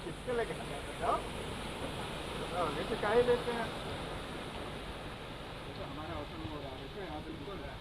किसके लेके बताओ बताओ ये तो काहे लेते हैं तो हमारा ओपन हो रहा है तो यहाँ बिल्कुल है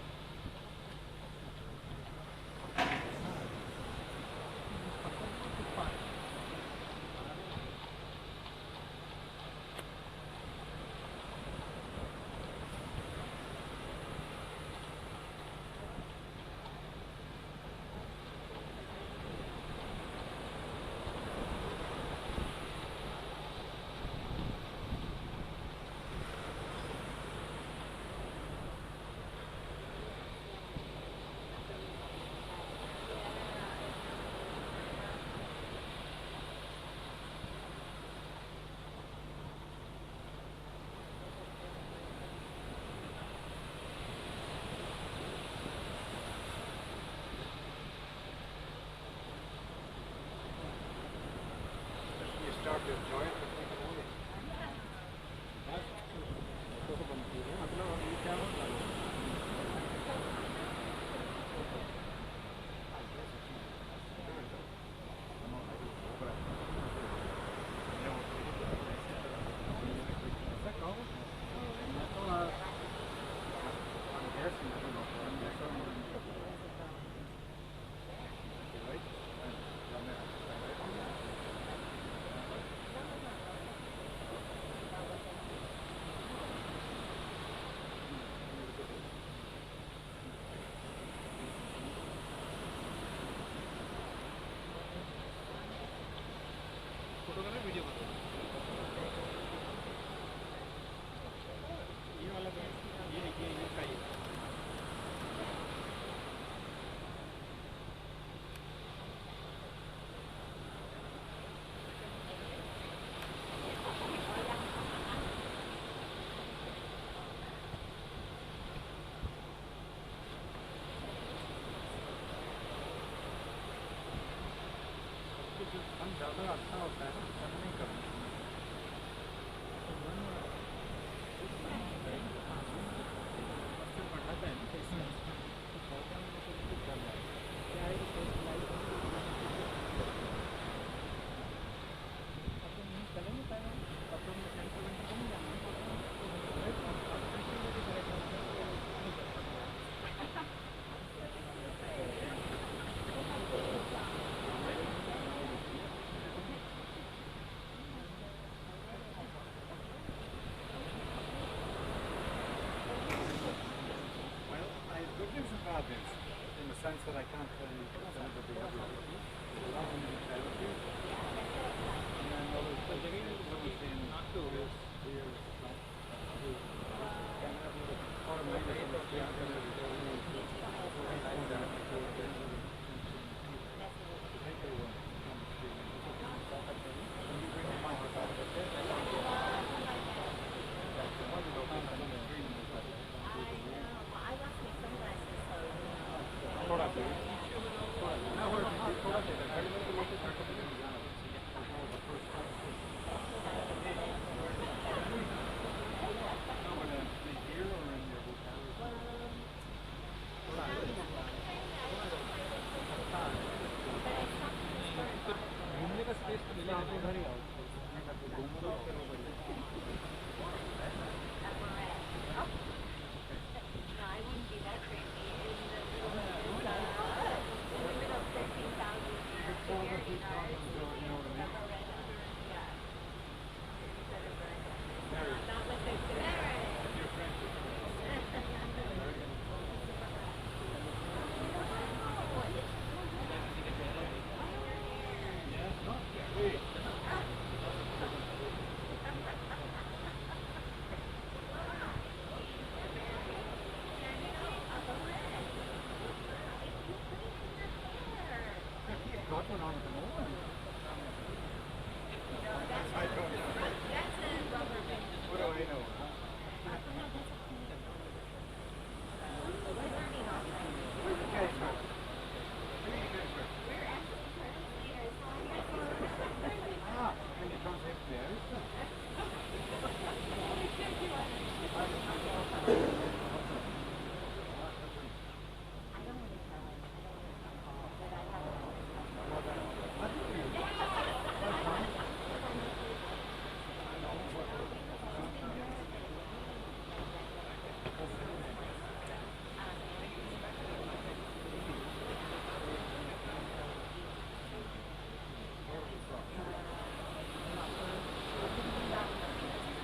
start to enjoy it. ज़्यादा अच्छा होता है ना सब नहीं करना बढ़ाता है in the sense that I can't tell you the behavior. And then others, not to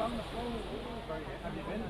Have you been?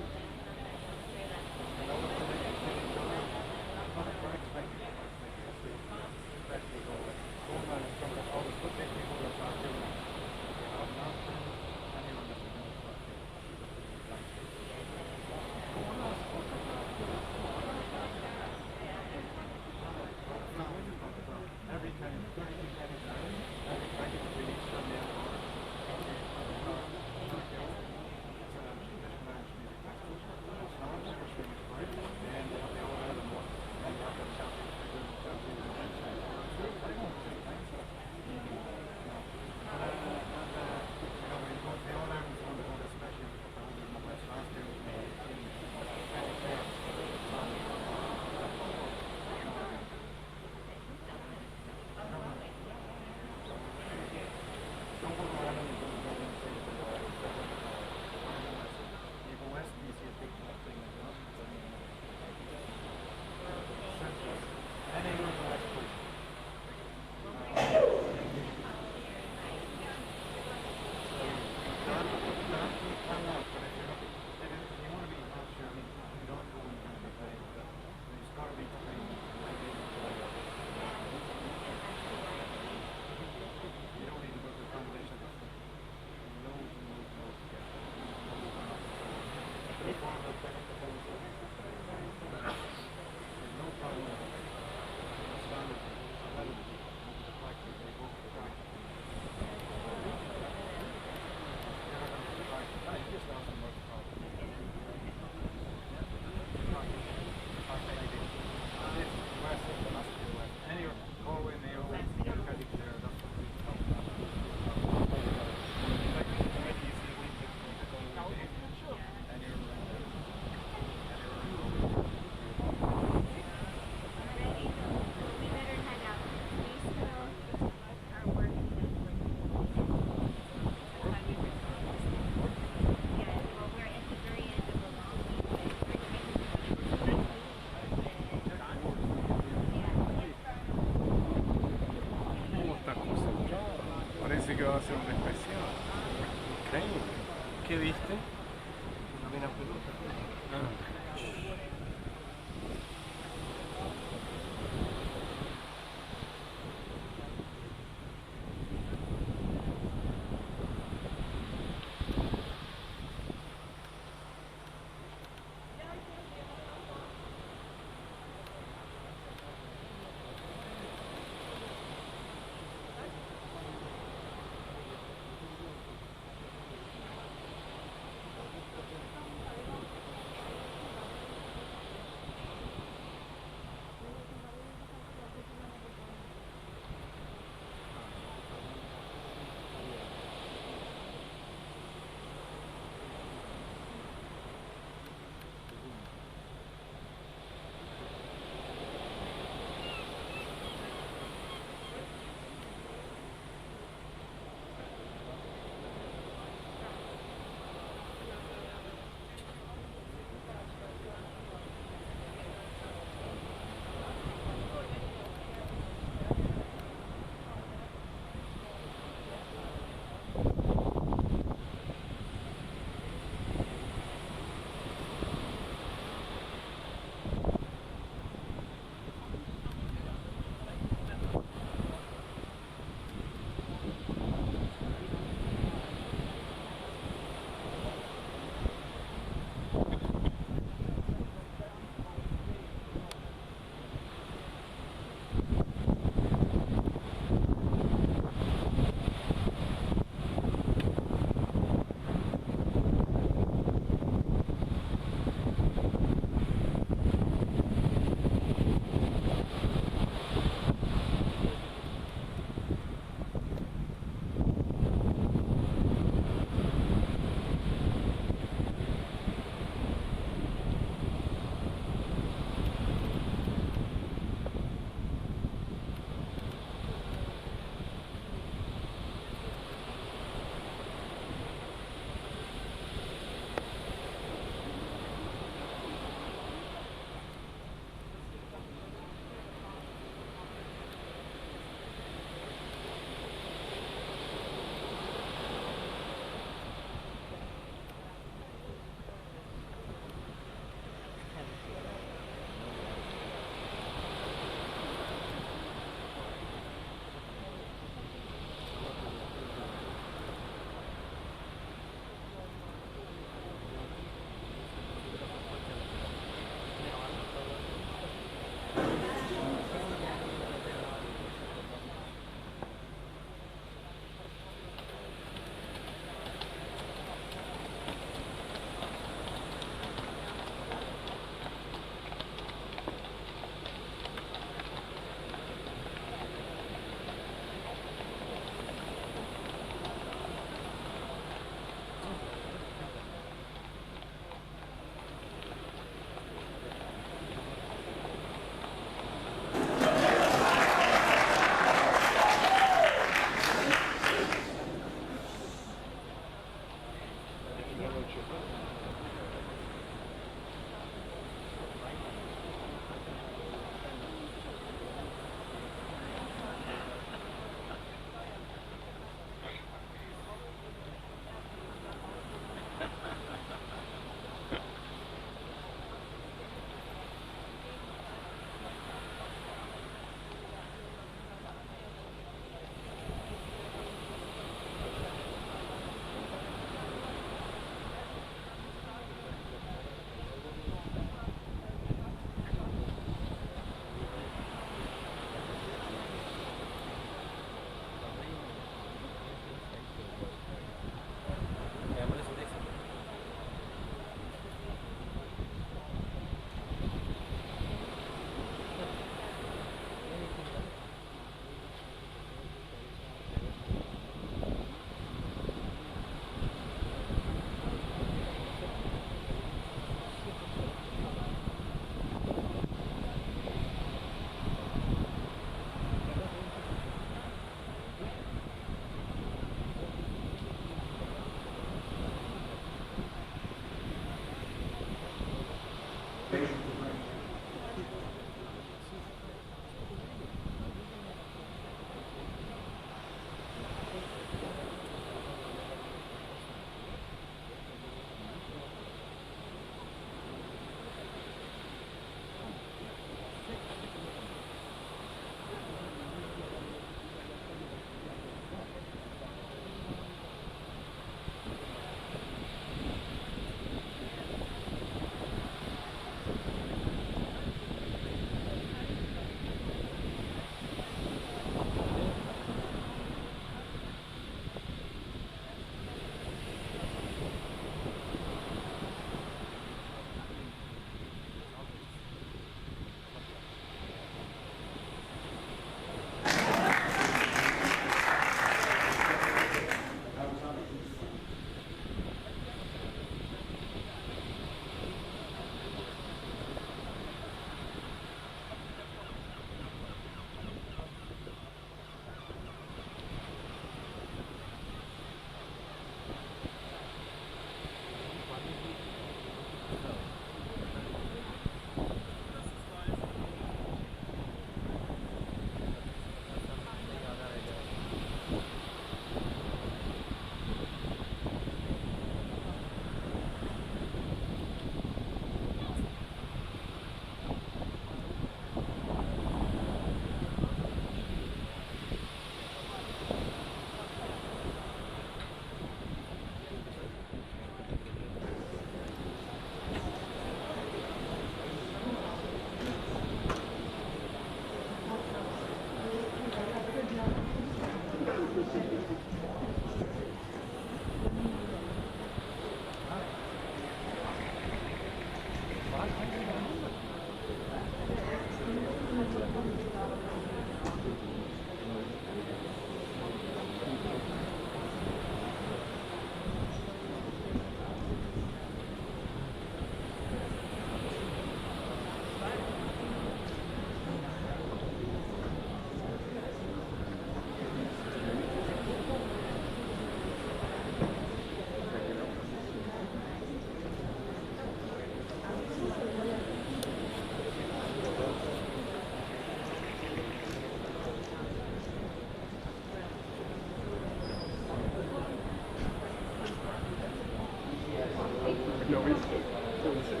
Ja, richtig. So ist es.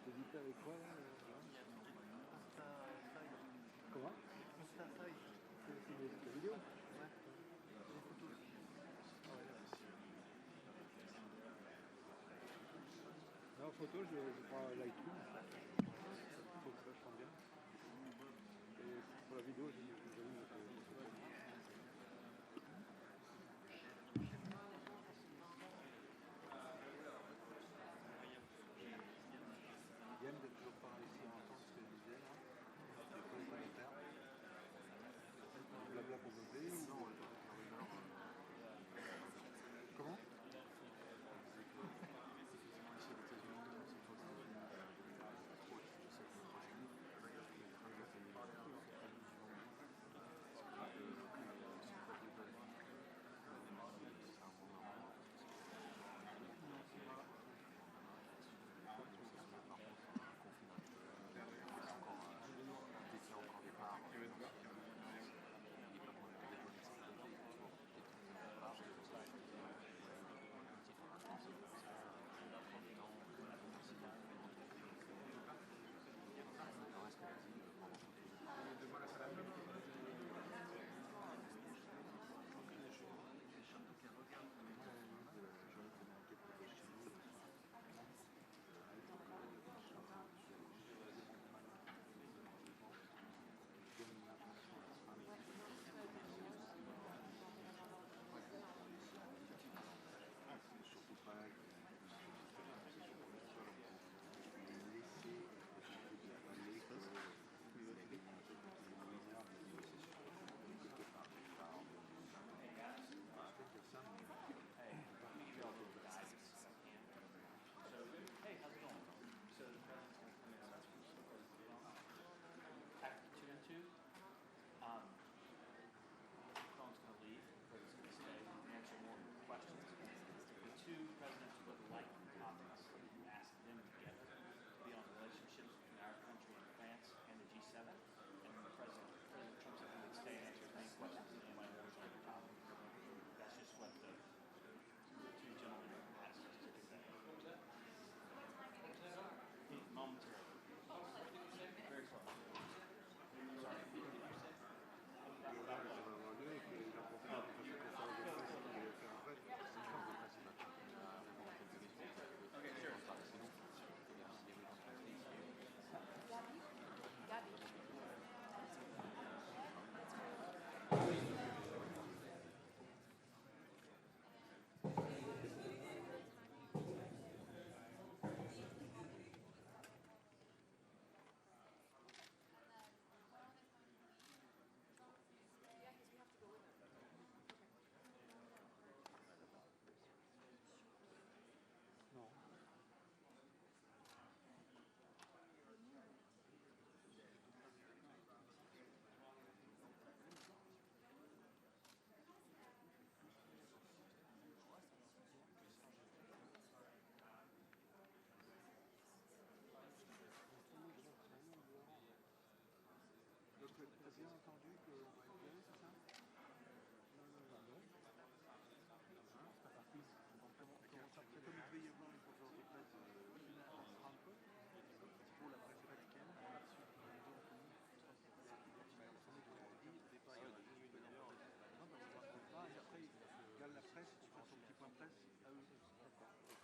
T'hésitais avec quoi là Comment C'est des vidéos. Non, photo, je prends Lightroom. Faut que ça se rende bien. Et pour la vidéo, j'ai Yann de toujours pas réussi à entendre ce que je disais là. C'est quoi les commentaires? Blabla pour meubler ou... Comment?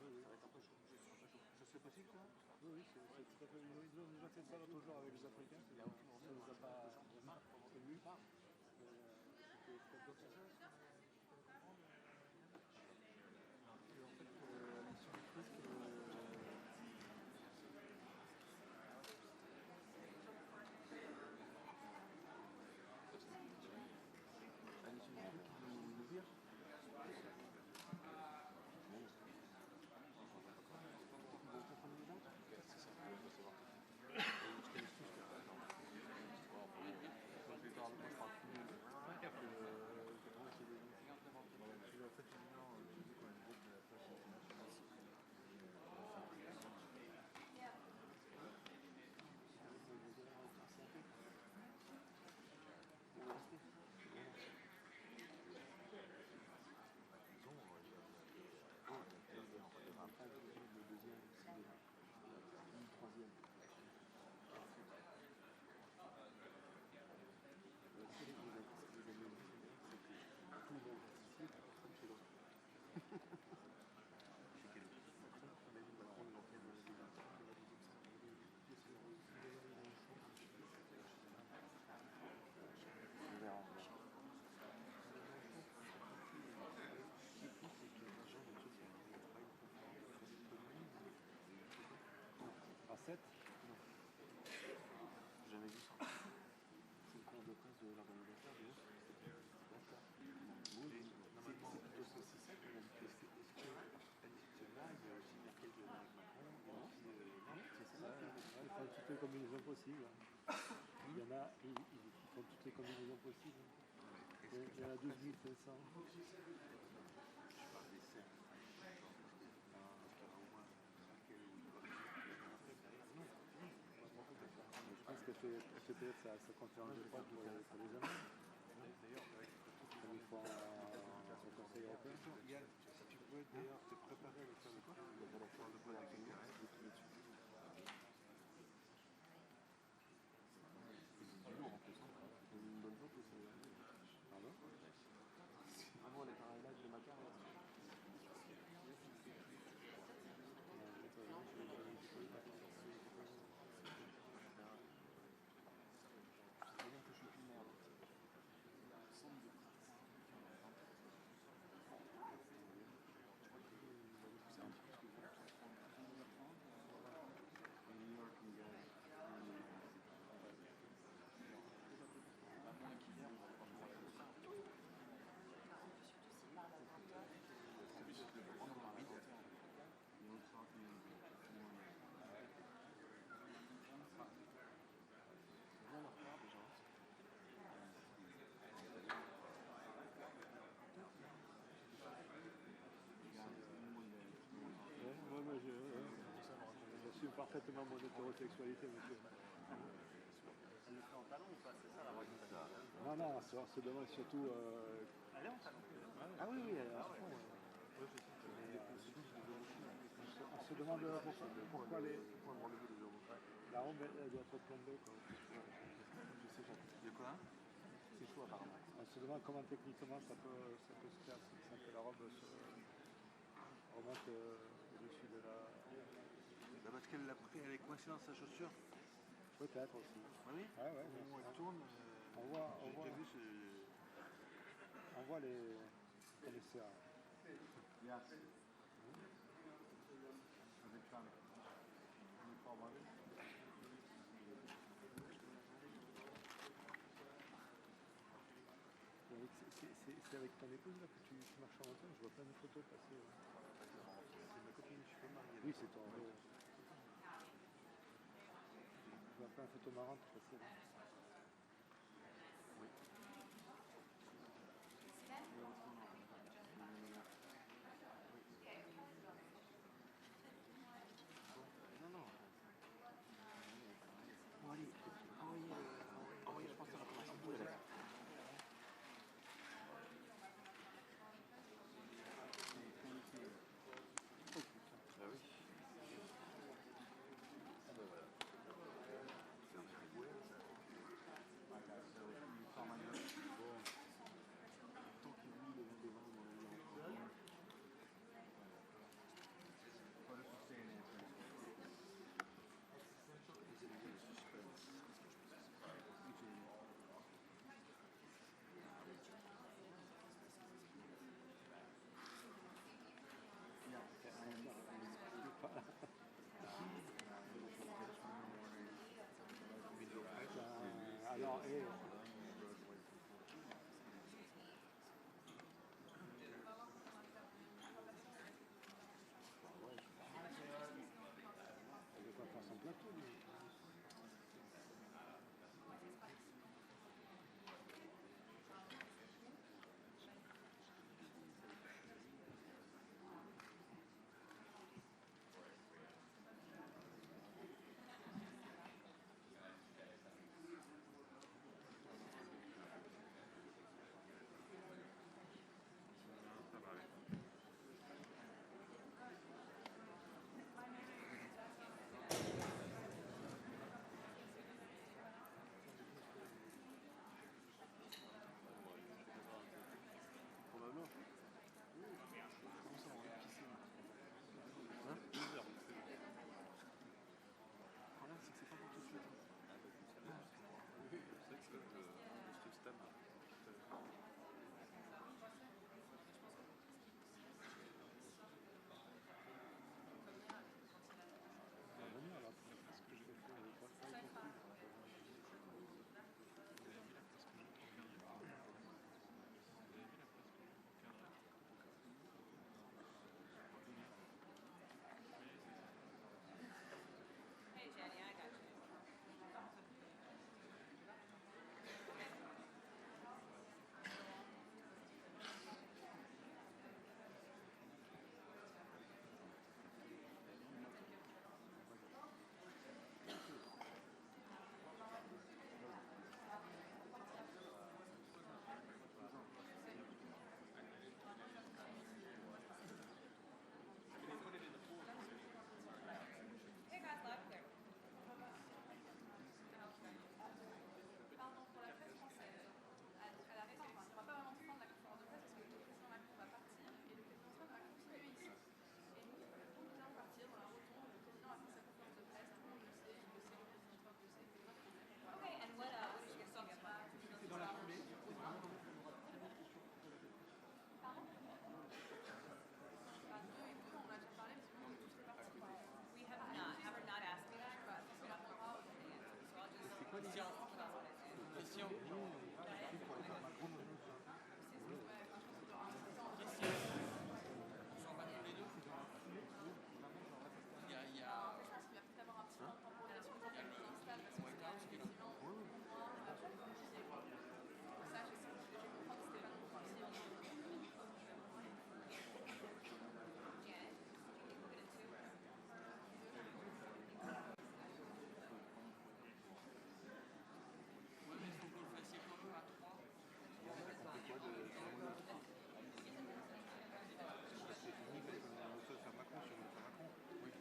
oui. Ça va être un peu chaud. Je serait possible, quoi. Oui, c'est tout à fait. Ils ont déjà fait ça l'autre jour avec les Africains. Il y a aucune Ça ne nous a pas vraiment prévu. C'était d'autres choses. Et en fait, à l'issue du truc, ils nous virent. À 7. Jamais vu ça. C'est le compte de presse de l'organisateur, déjà. Oui, normalement, c'est ça qu'on a dit. Est-ce que là, il y a aussi Merkel qui est avec Macron, non, c'est ça. Ils font toutes les combinaisons possibles. Il y en a, ils font toutes les combinaisons possibles. Il y en a 12 500. Je parle des cercles. Parce qu'il y aura au moins Merkel ou non. Je pense qu'elle fait peut-être sa conférence de presse pour les Allemands. D'ailleurs, Comme ils font au Conseil européen. Yann, si tu pouvais d'ailleurs te préparer avec ça, quoi, pour le point avec les c'est du lourd en plus. C'est une bonne chose aussi. Pardon? Vraiment, les parallèles de Macar. J'assume parfaitement mon hétérosexualité, monsieur. Elle le fait en talon ou pas? C'est ça la vraie. Non, non, on se demande surtout. Elle est en talon. Ah oui, oui, à fond. On se demande pourquoi la robe elle doit être plombée. Je sais pas. De quoi? C'est chaud apparemment. On se demande comment techniquement ça peut se faire sans que la robe remonte au-dessus de la. Bah parce qu'elle l'a pris, elle est coincée dans sa chaussure. Peut-être aussi. Ah oui? Ah ouais, Elle tourne. On voit les connaisseurs. Yes. Avec Trump. C'est avec ton épouse là que tu marches en montagne, je vois plein de photos passer. C'est ma copine, je suis pas marié. Oui, c'est ton. Je vois plein de photos marrantes passer là. Oui. Non, non. Bon, allez, envoyez, je pense que ça va commencer. Ah oui. Ah ben voilà. C'est un petit bouet. Ah, et il veut pas faire son plateau, lui. Probablement. Comment ça, on va pisser là Hein 2 heures. Le problème, c'est que c'est pas pour tout de suite. C'est vrai que le stade. On va venir là, parce que je vais faire le portail beaucoup. Vous avez mis la place que j'ai envoyée. Vous avez mis la place que j'ai Hey, Jenny, I got you. Hey guys, left there. Pardon, pour la presse française, à la réserve, on ne va pas vraiment prendre la conférence de presse parce que le président Macron va partir et le président Trump va continuer ici. Et nous, quand nous allons partir dans la rotonde, le président a fait sa conférence de presse, tout le monde le sait, le président Trump le sait, pas de problème. Okay, and what did you get to get about? C'est dans la foulée, c'est vraiment dans la foulée. Pardon Bah, nous et vous, on a déjà parlé parce que nous, on est tous répartis. We have not asked me that, Bah, ça, c'est la Torah aujourd'hui. so I'll just C'est quoi les talk about what I did. Christian, pour aller faire Macron maintenant, ça. Ouais, enfin, je pense qu'il aura un peu de temps. ils sont en bas tous les deux. Il y a En fait, je pense qu'il va peut-être avoir un petit temps de temporisation le temps qu'il s'installe parce que c'est effectivement moins compliqué. Pour ça, j'ai compris que c'était pas non plus possible. Janet, do you think we'll get it too? Ouais, mais il faut que vous le fassiez quand même à 3. C'est fini parce qu'on a autre chose à faire Macron, si on veut faire Macron. Oui.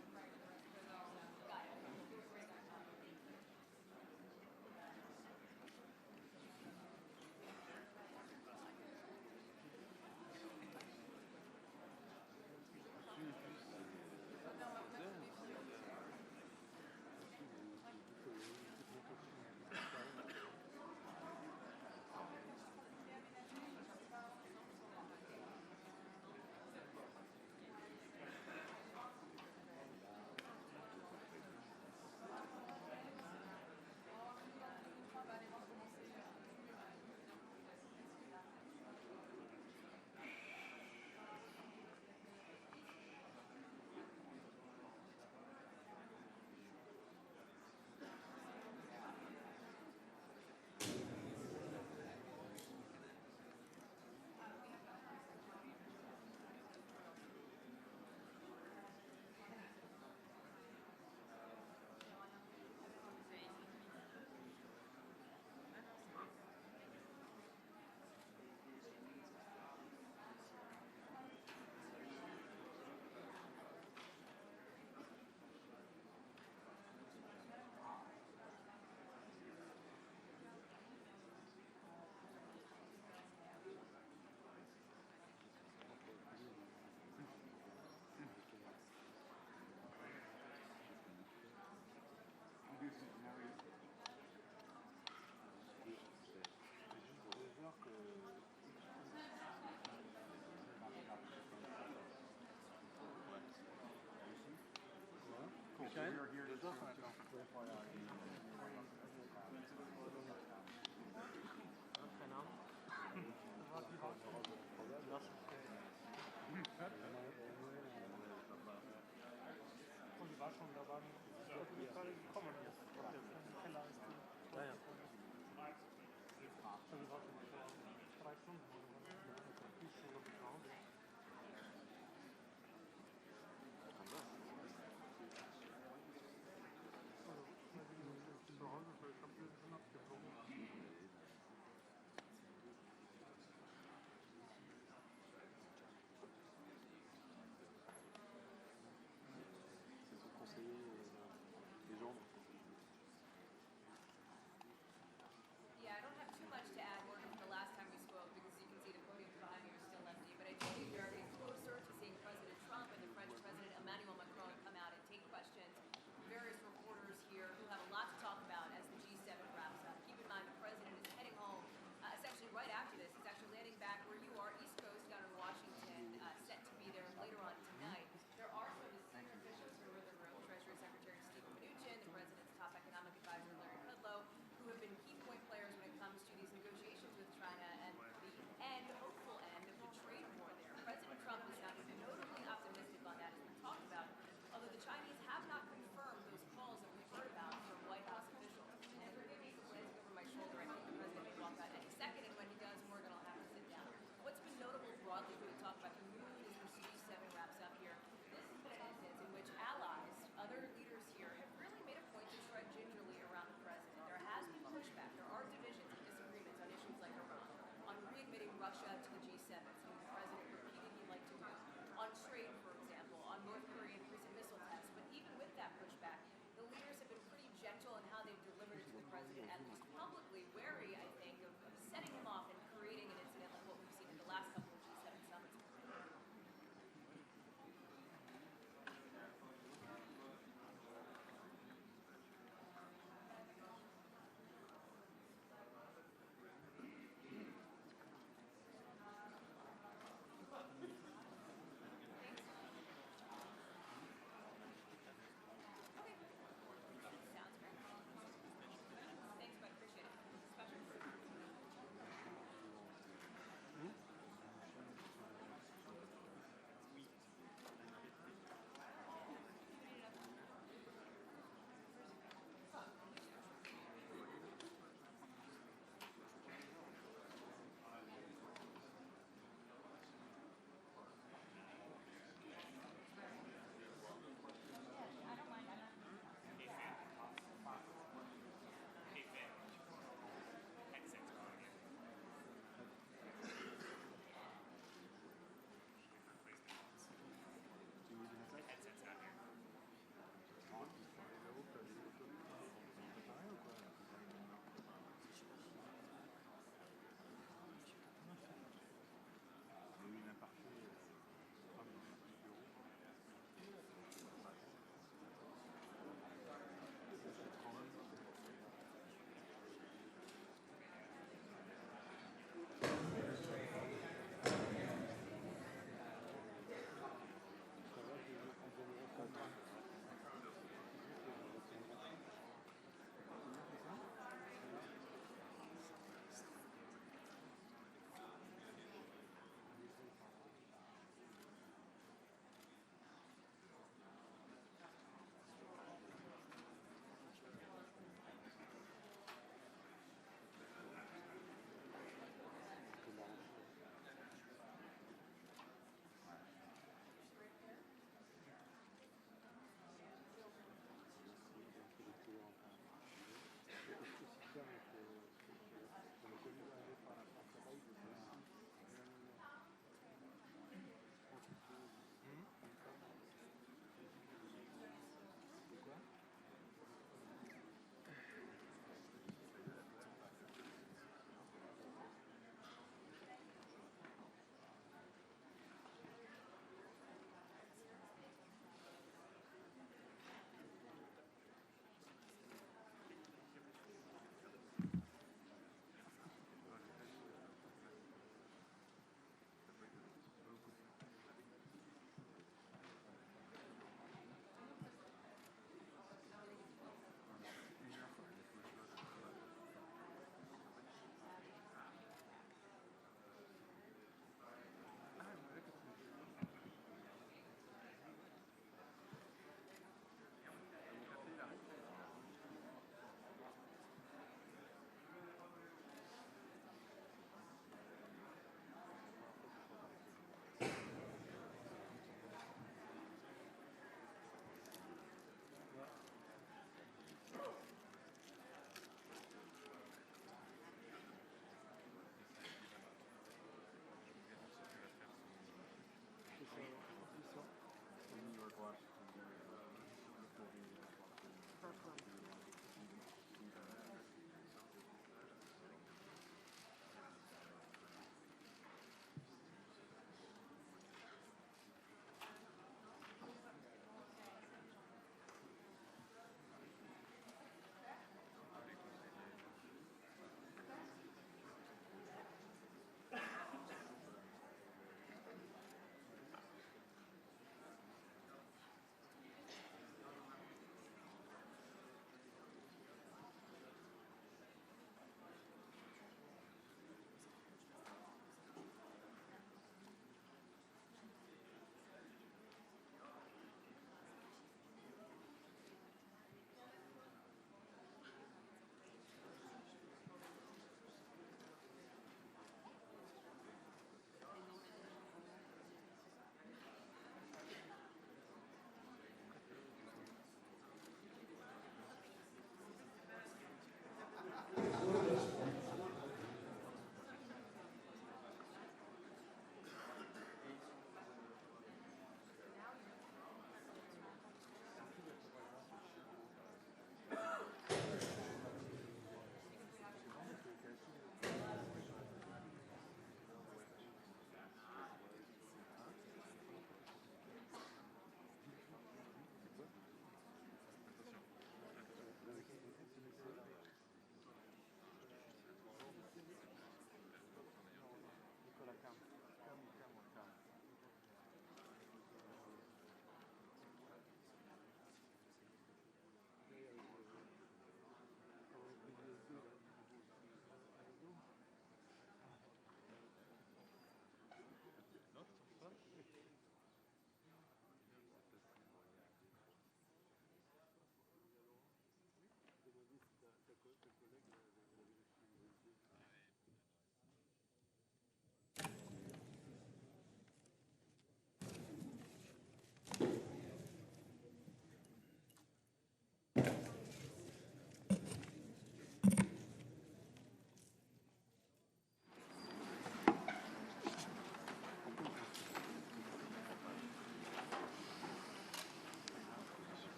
We're here to Deux heures, ça va être long. Und die war schon, da waren Leute, die gerade gekommen ist. Ich glaube, der Keller ist die. Ja, ja. Also, die war schon vor 3 Stunden oder so. Die ist schon, glaube ich, zu Hause. Kann sein. Also, ich bin zu Hause, ich glaube, wir sind schon abgeflogen. C'est son conseiller légende. Yeah, I don't have too much to add. We're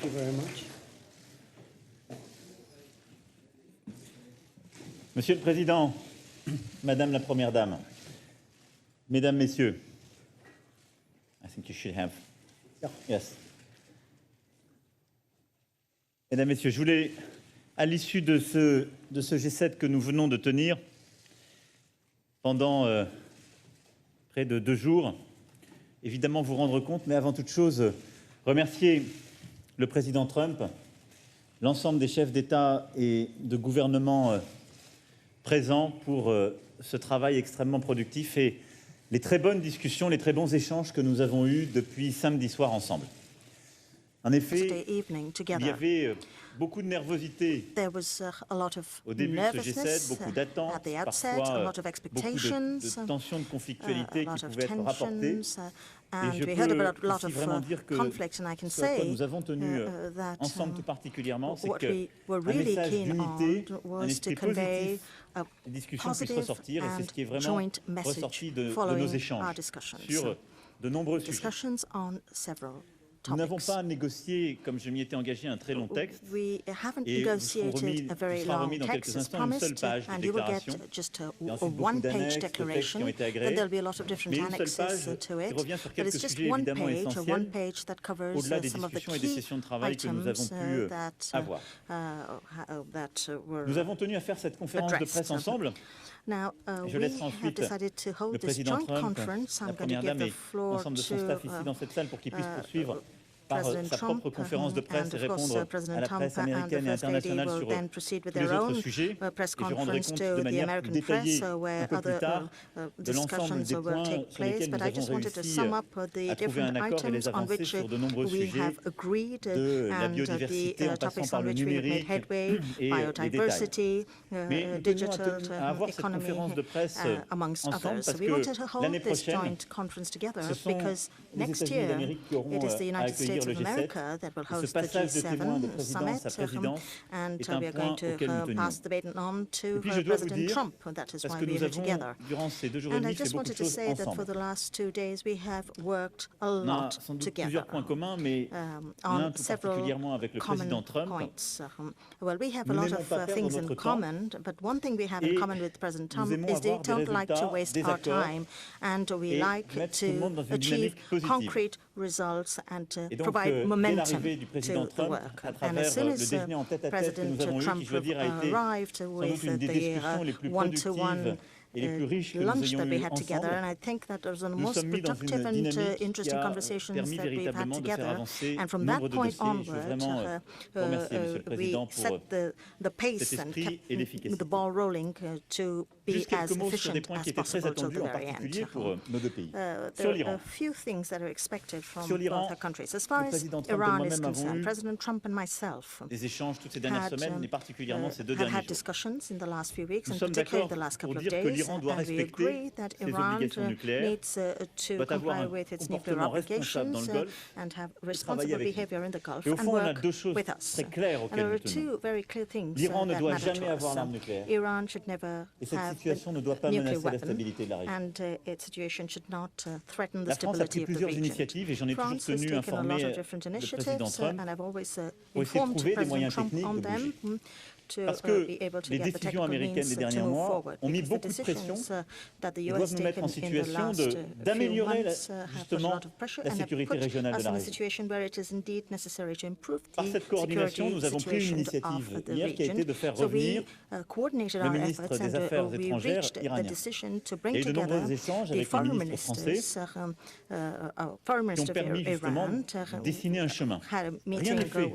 you very much. Monsieur le Président, Madame la Première Dame, Mesdames, Messieurs, I think you should have. Yes. Mesdames, Messieurs, je voulais, à l'issue de ce G7 que nous venons de tenir pendant près de 2 jours, évidemment vous rendre compte, mais avant toute chose, remercier le président Trump, l'ensemble des chefs d'État et de gouvernement présents pour ce travail extrêmement productif et les très bonnes discussions, les très bons échanges que nous avons eus depuis samedi soir ensemble. En effet, il y avait beaucoup de nervosité au début de ce G7, beaucoup d'attentes, parfois beaucoup de tensions de conflictualité qui pouvaient être rapportées. Et je peux aussi vraiment dire que ce à quoi nous avons tenu ensemble tout particulièrement, c'est qu'un message d'unité, un esprit positif, les discussions puissent ressortir, et c'est ce qui est vraiment ressorti de nos échanges sur de nombreux sujets. Nous n'avons pas négocié, comme je m'y étais engagé, un très long texte, et vous sera remis dans quelques instants une seule page de déclaration, et ensuite beaucoup d'annexes, de textes qui ont été agréés, mais une seule page qui revient sur quelques sujets évidemment essentiels, au-delà des discussions et des sessions de travail que nous avons pu avoir. Nous avons tenu à faire cette conférence de presse ensemble. Je laisserai ensuite le président Trump, la Première Dame et l'ensemble de son staff ici dans cette salle pour qu'ils puissent poursuivre par sa propre conférence de presse et répondre à la presse américaine et internationale sur tous les autres sujets. Et je rendrai compte de manière plus détaillée un peu plus tard de l'ensemble des points sur lesquels nous avons réussi à trouver un accord et les avancer sur de nombreux sujets, de la biodiversité en passant par le numérique et les détails. Mais nous tenions à avoir cette conférence de presse ensemble parce que l'année prochaine, ce sont les États-Unis d'Amérique qui auront à accueillir le G7. Et ce passage de témoin de présidence à présidence est un point auquel nous tenions. Et puis je dois vous dire, parce que nous avons, durant ces 2 jours et demi, fait beaucoup de choses ensemble. On a sans doute plusieurs points communs, mais l'un tout particulièrement avec le président Trump. Nous n'aimons pas perdre notre temps et nous aimons avoir des résultats, des accords et mettre tout le monde dans une dynamique positive. Et donc, dès l'arrivée du président Trump, à travers le déjeuner en tête-à-tête que nous avons eu, qui je dois dire a été sans doute une des discussions les plus productives et les plus riches que nous ayons eues ensemble, nous sommes mis dans une dynamique qui a permis véritablement de faire avancer nombre de dossiers. Je veux vraiment remercier Monsieur le Président pour cet esprit et l'efficacité. Juste quelques mots sur des points qui étaient très attendus, en particulier pour nos 2 pays. Sur l'Iran. Sur l'Iran, le président Trump et moi-même avons eu des échanges toutes ces dernières semaines, et particulièrement ces 2 derniers jours. Nous sommes d'accord pour dire que l'Iran doit respecter ses obligations nucléaires, doit avoir un comportement responsable dans le Golfe et travailler avec nous. Et au fond, on a 2 choses très claires auxquelles nous tenons. L'Iran ne doit jamais avoir l'arme nucléaire. Et cette situation ne doit pas menacer la stabilité de la région. La France a pris plusieurs initiatives et j'en ai toujours tenu informé le président Trump pour essayer de trouver des moyens techniques de bouger. Parce que les décisions américaines des derniers mois ont mis beaucoup de pression et doivent nous mettre en situation d'améliorer justement la sécurité régionale de la région. Par cette coordination, nous avons pris une initiative hier qui a été de faire revenir le ministre des Affaires étrangères iranien. Il y a eu de nombreux échanges avec le ministre français qui ont permis justement de dessiner un chemin. Rien n'est fait.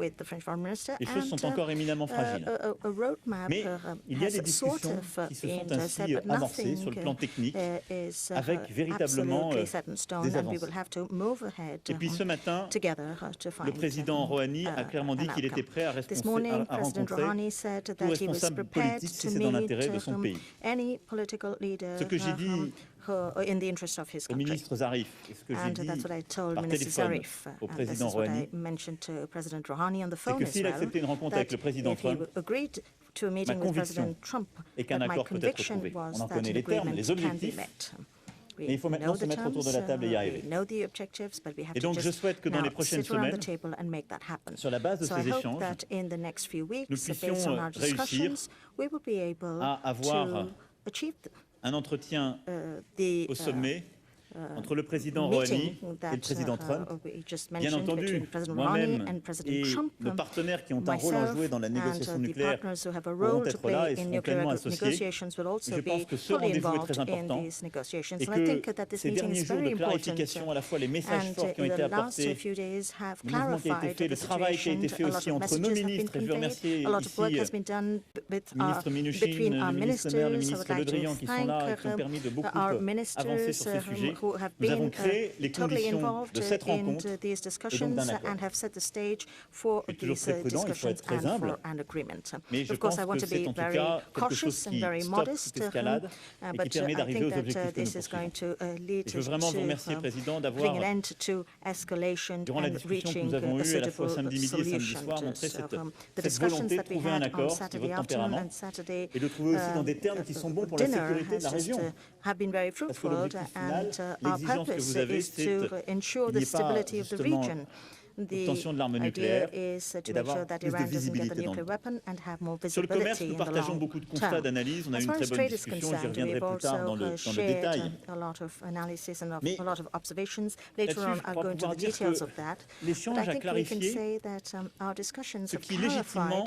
Les choses sont encore éminemment fragiles. Mais il y a des discussions qui se sont ainsi avancées sur le plan technique avec véritablement des avancées. Et puis ce matin, le président Rouhani a clairement dit qu'il était prêt à rencontrer tout responsable politique si c'est dans l'intérêt de son pays. Ce que j'ai dit au ministre Zarif et ce que j'ai dit par téléphone au président Rouhani, c'est que s'il acceptait une rencontre avec le président Trump, ma conviction est qu'un accord peut être trouvé. On en connaît les termes, les objectifs, Mais il faut maintenant se mettre autour de la table et y arriver. Et donc, je souhaite que dans les prochaines semaines, sur la base de ces échanges, nous puissions réussir à avoir un entretien au sommet entre le président Rouhani et le président Trump. Bien entendu, moi-même et nos partenaires qui ont un rôle à jouer dans la négociation nucléaire pourront être là et seront pleinement associés. Je pense que ce rendez-vous est très important et que ces derniers jours de clarification, à la fois les messages forts qui ont été apportés, le mouvement qui a été fait, le travail qui a été fait aussi entre nos ministres, et je veux remercier ici le ministre Mnuchin, le ministre Maire, le ministre Le Drian qui sont là et qui ont permis de beaucoup avancer sur ces sujets. Nous avons créé les conditions de cette rencontre et donc d'un accord. Je suis toujours très prudent, il faut être très humble, mais je pense que c'est en tout cas quelque chose qui stoppe cette escalade et qui permet d'arriver aux objectifs que nous poursuivons. Et je veux vraiment vous remercier, Président, d'avoir, durant la discussion que nous avons eue à la fois samedi midi et samedi soir, montré cette volonté de trouver un accord, qui est votre tempérament, et de trouver aussi dans des termes qui sont bons pour la sécurité de la région. Parce que l'objectif final, l'exigence que vous avez, c'est qu'il n'y ait pas justement l'obtention de l'arme nucléaire et d'avoir plus de visibilité dans le temps. Sur le commerce, nous partageons beaucoup de constats, d'analyses. On a eu une très bonne discussion, j'y reviendrai plus tard dans le détail. Mais là-dessus, je crois pouvoir dire que l'échange a clarifié ce qui légitimement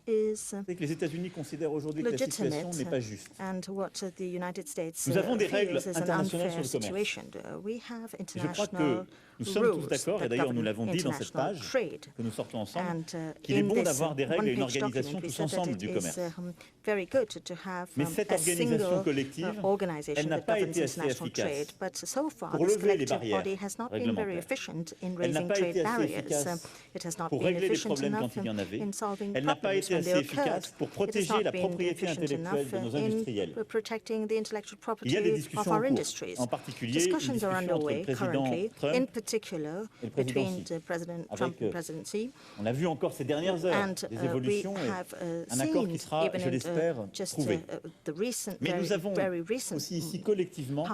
c'est que les États-Unis considèrent aujourd'hui que la situation n'est pas juste. Nous avons des règles internationales sur le commerce. Je crois que nous sommes tous d'accord, et d'ailleurs nous l'avons dit dans cette page que nous sortons ensemble, qu'il est bon d'avoir des règles et une organisation tous ensemble du commerce. Mais cette organisation collective, elle n'a pas été assez efficace pour lever les barrières réglementaires. Elle n'a pas été assez efficace pour régler les problèmes quand il y en avait. Elle n'a pas été assez efficace pour protéger la propriété intellectuelle de nos industriels. Il y a des discussions en cours, en particulier une discussion entre le président Trump et le président Xi. On a vu encore ces dernières heures des évolutions et un accord qui sera, je l'espère, trouvé. Mais nous avons aussi ici collectivement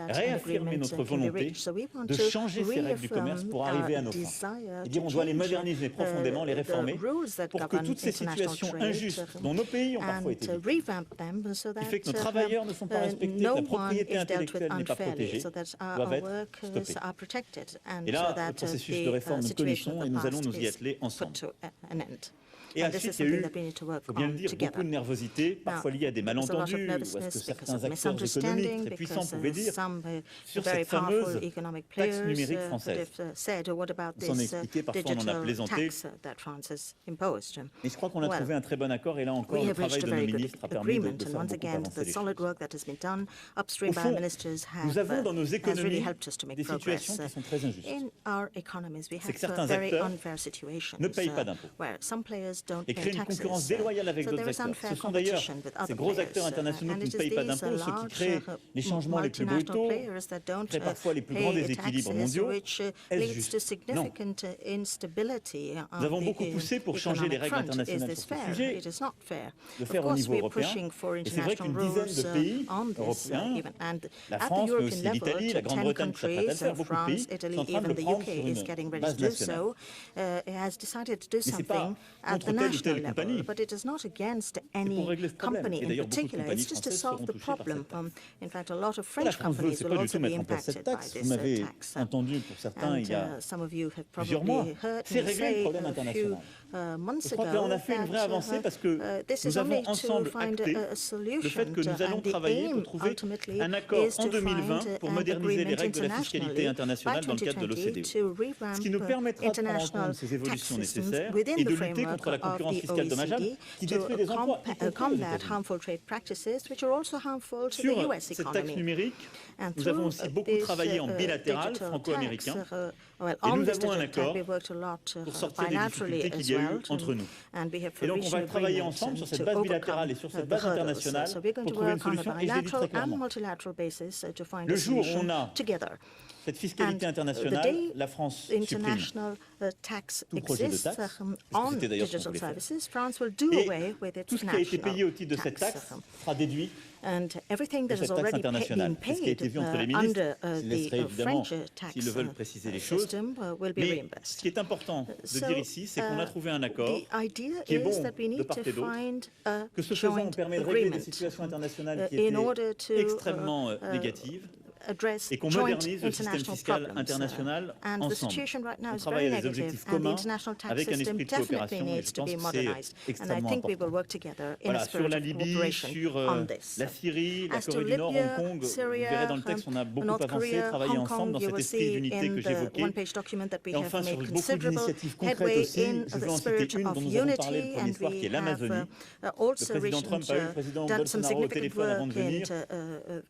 réaffirmé notre volonté de changer ces règles du commerce pour arriver à nos fins. Et dire on doit les moderniser profondément, les réformer, pour que toutes ces situations injustes dont nos pays ont parfois été victimes, qui fait que nos travailleurs ne sont pas respectés, que la propriété intellectuelle n'est pas protégée, doivent être stoppées. Et là, le processus de réforme, nous connaissons et nous allons nous y atteler ensemble. Et ensuite, il y a eu, il faut bien le dire, beaucoup de nervosité, parfois liée à des malentendus, ou à ce que certains acteurs économiques très puissants pouvaient dire sur cette fameuse taxe numérique française. On s'en a expliqué, parfois on en a plaisanté. Mais je crois qu'on a trouvé un très bon accord, et là encore, le travail de nos ministres a permis de faire beaucoup avancer les choses. Au fond, nous avons dans nos économies des situations qui sont très injustes. C'est que certains acteurs ne payent pas d'impôts et créent une concurrence déloyale avec d'autres acteurs. Ce sont d'ailleurs ces gros acteurs internationaux qui ne payent pas d'impôts, ceux qui créent les changements les plus brutaux, créent parfois les plus grands déséquilibres mondiaux. Est-ce juste? Non. Nous avons beaucoup poussé pour changer les règles internationales sur ce sujet, le faire au niveau européen. Et c'est vrai qu'une dizaine de pays européens, la France, mais aussi l'Italie, la Grande-Bretagne qui s'apprête à le faire, beaucoup de pays sont en train de le prendre sur une base nationale. Mais ce n'est pas contre telle ou telle compagnie. C'est pour régler ce problème. Et d'ailleurs, beaucoup de compagnies françaises seront touchées par cette taxe. Ce que la France veut, ce n'est pas du tout mettre en place cette taxe. Vous m'avez entendu pour certains il y a plusieurs mois. C'est régler le problème international. Je crois que là, on a fait une vraie avancée parce que nous avons ensemble acté le fait que nous allons travailler pour trouver un accord en 2020 pour moderniser les règles de la fiscalité internationale dans le cadre de l'OCDE. Ce qui nous permettra de prendre en compte ces évolutions nécessaires et de lutter contre la concurrence fiscale dommageable qui détruit des emplois, y compris aux États-Unis. Sur cette taxe numérique, nous avons aussi beaucoup travaillé en bilatéral franco-américain et nous avons un accord pour sortir des difficultés qu'il y a eu entre nous. Et donc on va travailler ensemble sur cette base bilatérale et sur cette base internationale pour trouver une solution, et je l'ai dit très clairement. Le jour où on a cette fiscalité internationale, la France supprime tout projet de taxe, parce que c'était d'ailleurs ce qu'on voulait faire. Et tout ce qui a été payé au titre de cette taxe sera déduit and everything that has cette taxe already been internationale. C'est ce qui a été paid vu entre les ministres. under Je laisserai the évidemment, French tax s'ils le veulent, préciser les choses. system will be Mais ce reimbursed. qui est important de dire ici, c'est qu'on a trouvé un accord The idea qui est bon is that we de need part to et d'autre, find a que ce faisant, on joint permet de régler des agreement situations internationales qui in order étaient to extrêmement négatives address et qu'on joint modernise le système international fiscal problems. international And the ensemble. situation right now On is travaille very à des negative, objectifs and the communs international tax avec un system esprit de definitely coopération et needs je to pense be que c'est modernized. And I extrêmement think we will important. work together in Voilà, a sur spirit la of Libye, cooperation sur on this. la Syrie, la As to Corée du Nord, Hong Libya, Kong, vous Syria, verrez dans le texte, on a beaucoup North avancé, Korea, travaillé Hong ensemble Kong, dans you cet will esprit see d'unité in que the j'évoquais. one-page document that we Et enfin, have sur made beaucoup considerable d'initiatives concrètes headway aussi, in je veux the en spirit citer une of dont nous avons parlé le unity, premier and soir, qui est we have l'Amazonie. Le also président Trump a eu le président done some Bolsonaro au significant téléphone avant de work venir.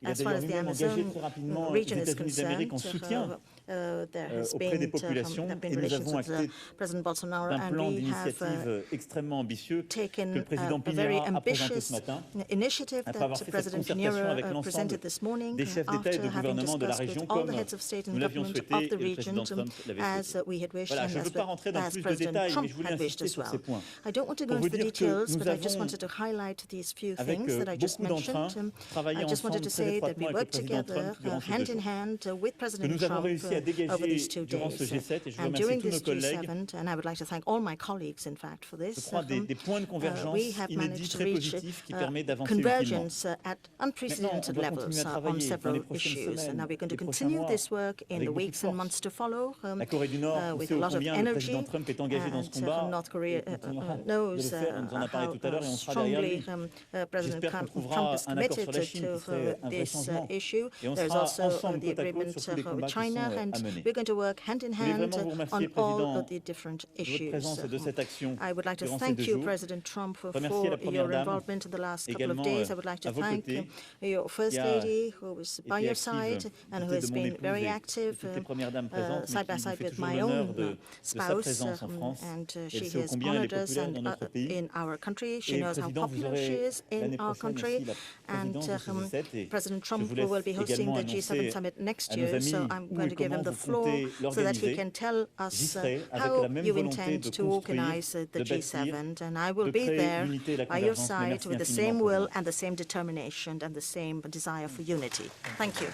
Il a as far d'ailleurs as the lui-même engagé Amazon très rapidement region les is États-Unis d'Amérique en concerned. soutien There has auprès des been populations there have been et nous relations avons with acté President Bolsonaro, d'un and plan we have d'initiative extrêmement ambitieux que taken le président a very Piñera a présenté ambitious ce matin. initiative Après that avoir fait cette President concertation Piñera avec l'ensemble presented this morning des chefs d'État et after de having gouvernement de la discussed région with all comme the heads of state and nous l'avions government souhaité of et the le region président Trump l'avait as souhaité. we had wished Voilà, and je ne veux pas rentrer dans as plus de President détails, mais Trump je voulais had wished insister as sur well. ces points. I don't want to go Pour into vous the dire que details, nous but I just avons, wanted to highlight these few avec things that I just beaucoup d'entrain, mentioned. travaillé I just wanted ensemble to très say that étroitement we avec le worked président together Trump durant ces hand 2 in jours. hand with Que President nous avons Trump réussi à dégager over these 2 durant ce days. G7 et je And remercie during tous nos this collègues. G7, and I would like to thank all my colleagues, in fact, for this. Je crois des points de convergence We have inédits, managed to très reach positifs qui permettent d'avancer ultimement. convergence at unprecedented Maintenant, on doit levels continuer à on travailler dans les several prochaines issues. semaines, And now we're going to les prochains continue mois, this work in avec the beaucoup de weeks and force. months to follow La Corée du Nord, on with sait a ô lot of combien le energy. président Trump est engagé dans ce And combat. North Et Korea il continuera de le knows faire. On nous en a parlé tout à l'heure et on sera derrière strongly lui. President J'espère qu'on Trump trouvera is un accord committed sur la Chine qui serait un vrai this changement. issue. Et on There is sera also ensemble the côte à côte agreement sur tous les combats with qui China, sont à and mener. we're going to work hand in Je voulais hand vraiment vous remercier, on all Président, of the different de votre issues. présence et de cette action I would like to durant ces thank 2 you, jours. President Trump, for Remercier la Première your Dame, involvement in the last couple of également days. I would like to à vos thank côtés, your First qui a Lady, who was by été your active side and who côté has de mon been épouse very et active toutes les premières dames présentes, mais side qui by nous side fait with toujours my l'honneur own de sa spouse, présence en France. and Elle she sait ô has combien elle est honored us populaire dans notre pays. in our country. She Et knows how Président, vous popular she aurez is in l'année our prochaine country. aussi la And présidence de ce G7 et President je Trump vous laisse will be hosting également the G7 annoncer summit next à nos year, amis so I'm où going et to give him comment the vous floor comptez so that he l'organiser. can tell J'y us serai avec how la même you volonté intend de to construire, organize the de bâtir, G7, and I will de be créer there l'unité et la by your convergence. Mais side merci with the infiniment, same will Président. and the same determination and the same desire for unity. Thank you.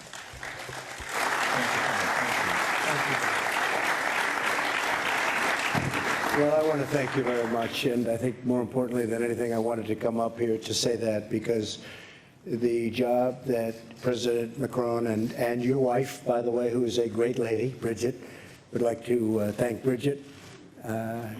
Well, I want to thank you very much, and I think more importantly than anything, I wanted to come up here to say that because the job that President Macron and your wife, by the way, who is a great lady, Bridget, would like to thank Bridget.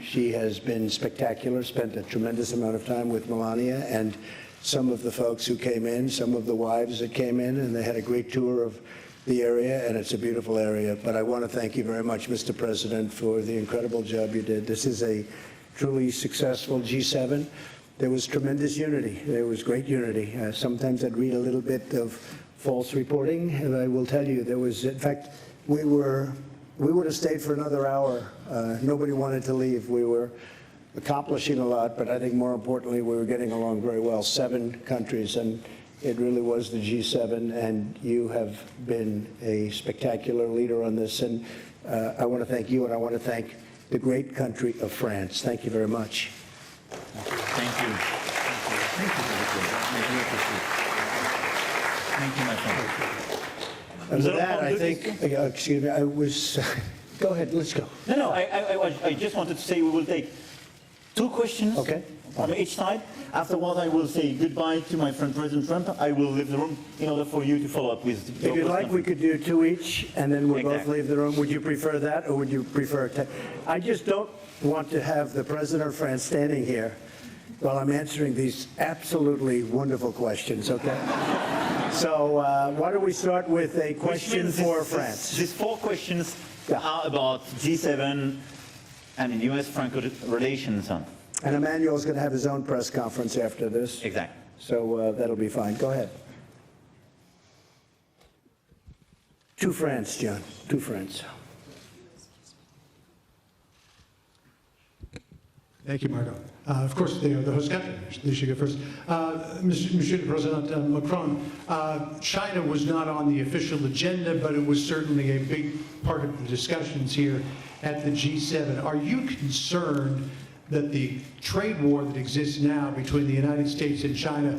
She has been spectacular, spent a tremendous amount of time with Melania and some of the folks who came in, some of the wives that came in, and they had a great tour of the area, and it's a beautiful area. But I want to thank you very much, Mr. President, for the incredible job you did. This is a truly successful G7. There was tremendous unity. There was great unity. Sometimes I'd read a little bit of false reporting, and I will tell you there was, in fact, we would have stayed for another hour. Nobody wanted to leave. We were accomplishing a lot, but I think more importantly, we were getting along very well. 7 countries, and it really was the G7, and you have been a spectacular leader on this. And I want to thank you, and I want to thank the great country of France. Thank you very much. Thank you. Thank you, my friend. And with that, I think, excuse me, I was, go ahead, let's go. No, I just wanted to say we will take 2 questions Okay. from each side. Afterwards, I will say goodbye to my friend President Trump. I will leave the room in order for you to follow up with your If you'd like, we question. could do 2 each, and then we'll both Exactly. leave the room. Would you prefer that, or would you prefer 10? I just don't want to have the President of France standing here while I'm answering these absolutely wonderful questions, okay? So why don't we start with a Which question means for this- France? These 4 questions Yeah. are about G7 and in US-Franco relations. And Emmanuel's going to have his own press conference after this. Exactly. So that'll be fine. Go ahead. To France, John. To France. Thank you, Margot. Of course, the host country, they should go first. Monsieur le President Macron, China was not on the official agenda, but it was certainly a big part of the discussions here at the G7. Are you concerned that the trade war that exists now between the United States and China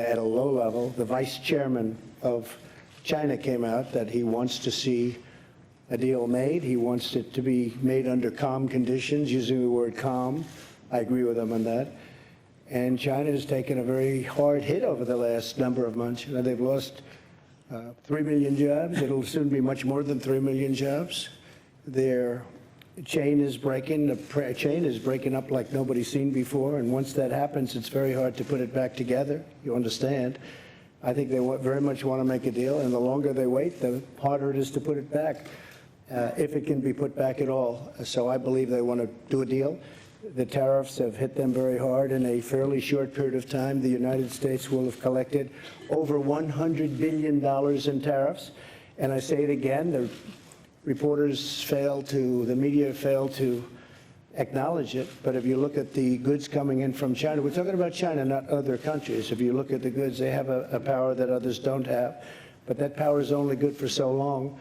at a low level, the vice chairman of China came out that he wants to see a deal made. He wants it to be made under calm conditions, using the word calm. I agree with him on that. And China has taken a very hard hit over the last number of months. You know, they've lost 3 million jobs. It'll soon be much more than 3 million jobs. Their chain is breaking. The chain is breaking up like nobody's seen before. And once that happens, it's very hard to put it back together. You understand? I think they very much want to make a deal. And the longer they wait, the harder it is to put it back, if it can be put back at all. So I believe they want to do a deal. The tariffs have hit them very hard. In a fairly short period of time, the United States will have collected over $100 billion in tariffs. And I say it again, the media failed to acknowledge it. But if you look at the goods coming in from China, we're talking about China, not other countries. If you look at the goods, they have a power that others don't have. But that power is only good for so long.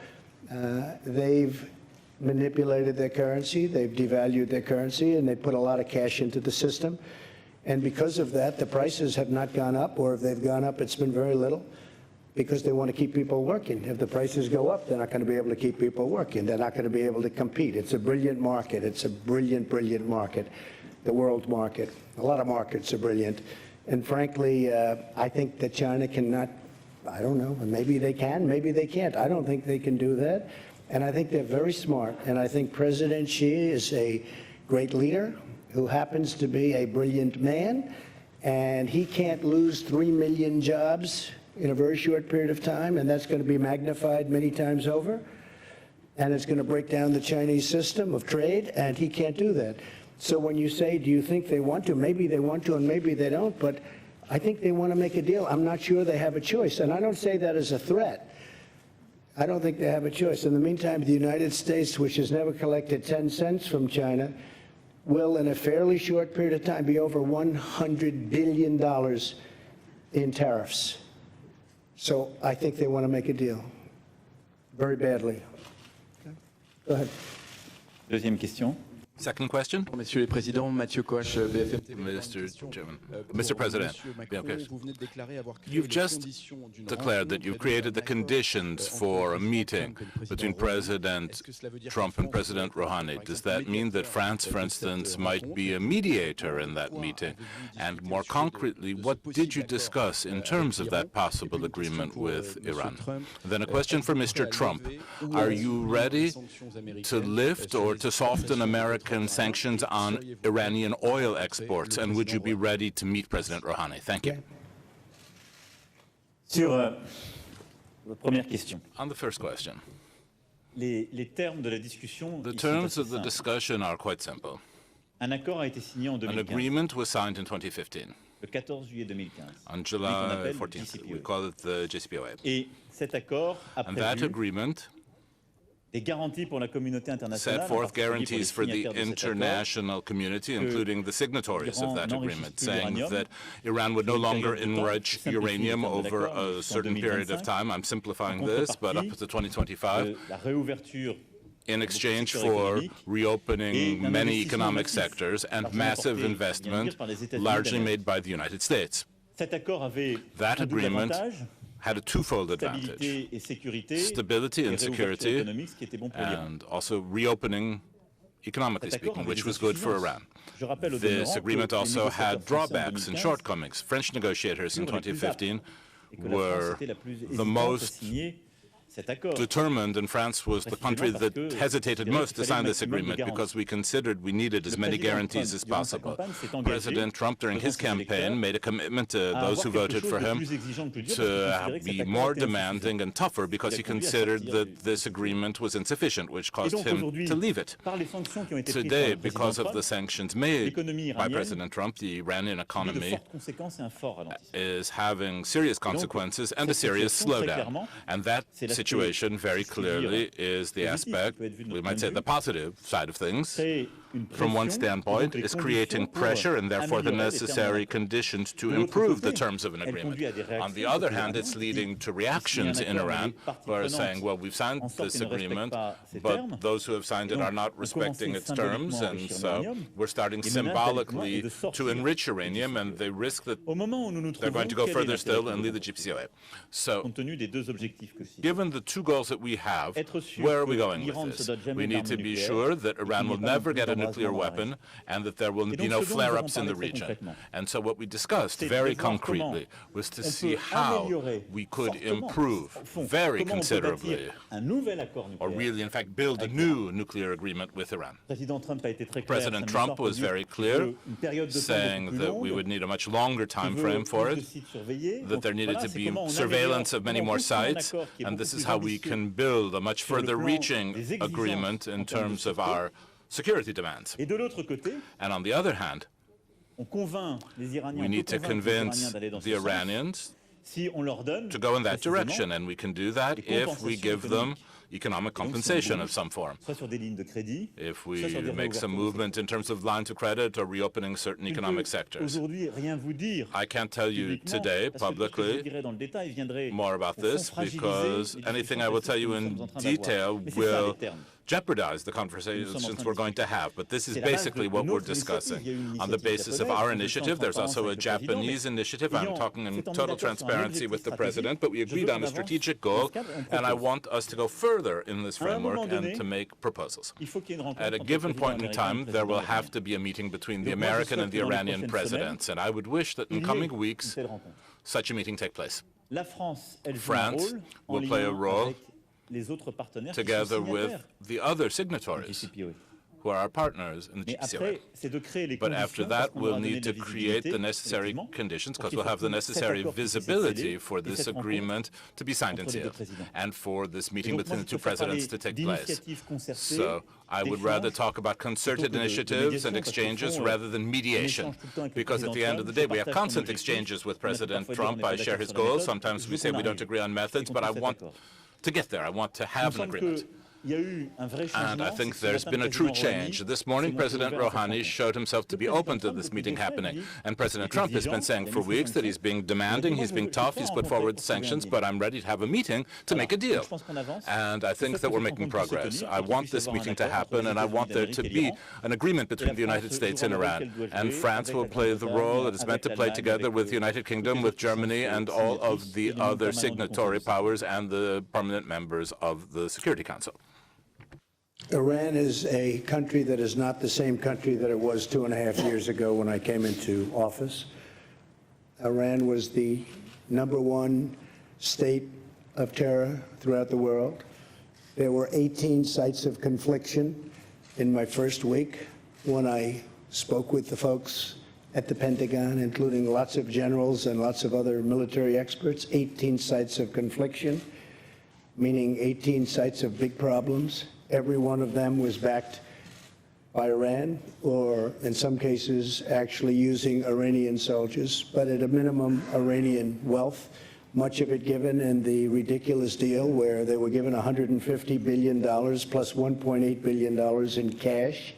They've manipulated their currency, they've devalued their currency, and they put a lot of cash into the system. And because of that, the prices have not gone up, or if they've gone up, it's been very little, because they want to keep people working. If the prices go up, they're not going to be able to keep people working. They're not going to be able to compete. It's a brilliant market. It's a brilliant, brilliant market, the world market. A lot of markets are brilliant. And frankly, I think that China cannot, I don't know, maybe they can, maybe they can't. I don't think they can do that. And I think they're very smart. And I think President Xi is a great leader who happens to be a brilliant man. And he can't lose 3 million jobs in a very short period of time. And that's going to be magnified many times over. And it's going to break down the Chinese system of trade. And he can't do that. So when you say, do you think they want to? Maybe they want to and maybe they don't. But I think they want to make a deal. I'm not sure they have a choice. And I don't say that as a threat. I don't think they have a choice. In the meantime, the United States, which has never collected 10 cents from China, will, in a fairly short period of time, be over $100 billion in tariffs. So I think they want to make a deal very badly. Okay. Go ahead. Deuxième question. Second question. Messieurs les présidents, Mathieu Koch, BFM TV. Mr. President, you've just declared that you've created the conditions for a meeting between President Trump and President Rouhani. Does that mean that France, for instance, might be a mediator in that meeting? And more concretely, what did you discuss in terms of that possible agreement with Iran? Then a question for Mr. Trump. Are you ready to lift or to soften American sanctions on Iranian oil exports, and would you be ready to meet President Rouhani? Thank you. Sur la première question. On the first question, Les termes de la discussion. the terms of the discussion are quite simple. Un accord a été signé en An 2015. agreement was signed in 2015. Le 14 juillet 2015. On July 14th, we call it the JCPOA. Et cet accord a And that prévu agreement des garanties pour la communauté internationale, set forth guarantees for the signataires de cet accord, international community, including the signatories of that Iran agreement, n'enrichisse plus saying l'uranium that Iran would no pour une longer période de temps, enrich simplifié uranium le terme de over l'accord, a certain jusqu'en period of 2025. time. I'm simplifying En this, but up contrepartie to 2025. La réouverture In exchange secteurs for économiques reopening et d'un many investissement economic massif, sectors and largement massive porté, investment, bien sûr, par les États-Unis largely d'Amérique. made by the United States. Cet accord avait That un double agreement avantage, had a twofold advantage: stabilité et sécurité, stability et and réouverture security, économique, ce qui était bon pour l'Iran. and also reopening, economically Cet accord speaking, avait which des was good for insuffisances. Iran. Je rappelle au This demeurant agreement que les also négociateurs had français en drawbacks and 2015 shortcomings. French negotiators in furent les plus 2015 aptes et que la France were était la plus the hésitante à most signer cet accord. determined, and France was the country that hesitated most to sign this maximum de agreement garanties. because we considered we needed as Le many président guarantees Trump, as durant sa possible. campagne, s'est engagé President Trump, during devant his ses campaign, électeurs made a commitment to à those avoir who quelque voted chose for de him plus exigeant que le dur, parce qu'il to considérait que be cet more accord était demanding and tougher because he Il a conduit à considered sortir that this agreement was insufficient, which Et caused donc him aujourd'hui, to leave it. par les sanctions qui ont été prises par Today, le président because of Trump, the sanctions made l'économie by iranienne President Trump, the Iranian subit de economy fortes conséquences et un fort ralentissement. is having serious consequences and a cette serious situation, très slowdown. clairement, And that c'est l'aspect, situation very si je puis dire, clearly is the positif, aspect, qui peut être vu de we notre might point say de the vue, positive side of things, très from one standpoint, is creating pressure and therefore the necessary conditions to improve the terms of an agreement. On the other hand, it's leading to reactions in Iran who are saying, well, we've signed this agreement, but those who have signed it are not respecting its terms, and so we're starting symbolically to enrich uranium, and they risk that they're going to go further still and leave the JCPOA. So, given the two goals that we have, where are we going with this? We need to be sure that Iran will never get a nuclear weapon and that there will be no flare-ups in the region. And so what we discussed very concretely was to see how we could improve very considerably, or really, in fact, build a new nuclear agreement with Iran. President Trump was very clear, saying that we would need a much longer time frame for it, that there needed to be surveillance of many more sites, and this is how we can build a much further reaching agreement in terms of our security demands. And on the other hand, we need to convince the Iranians to go in that direction, and we can do that if we give them economic compensation of some form. If we make some movement in terms of lines of credit or reopening certain economic sectors. I can't tell you today publicly more about this because anything I will tell you in detail will jeopardize the conversations we're going to have. But this is basically what we're discussing. On the basis of our initiative, there's also a Japanese initiative. I'm talking in total transparency with the president, but we agreed on a strategic goal, and I want us to go further in this framework and to make proposals. At a given point in time, there will have to be a meeting between the American and the Iranian presidents, and I would wish that in coming weeks, such a meeting take place. France will play a role together with the other signatories who are our partners in the JCPOA. But after that, we'll need to create the necessary conditions because we'll have the necessary visibility for this agreement to be signed and sealed and for this meeting between the two presidents to take place. So I would rather talk about concerted initiatives and exchanges rather than mediation, because at the end of the day, we have constant exchanges with President Trump. I share his goals. Sometimes we say we don't agree on methods, but I want to get there. I want to have an agreement. And I think there's been a true change. This morning, President Rouhani showed himself to be open to this meeting happening. And President Trump has been saying for weeks that he's being demanding, he's being tough, he's put forward sanctions, but I'm ready to have a meeting to make a deal. And I think that we're making progress. I want this meeting to happen, and I want there to be an agreement between the United States and Iran. And France will play the role it is meant to play together with the United Kingdom, with Germany, and all of the other signatory powers and the permanent members of the Security Council. Iran is a country that is not the same country that it was 2.5 years ago when I came into office. Iran was the #1 state of terror throughout the world. There were 18 sites of confliction in my first week when I spoke with the folks at the Pentagon, including lots of generals and lots of other military experts. 18 sites of confliction, meaning 18 sites of big problems. Every one of them was backed by Iran, or in some cases actually using Iranian soldiers, but at a minimum Iranian wealth, much of it given in the ridiculous deal where they were given $150 billion plus $1.8 billion in cash,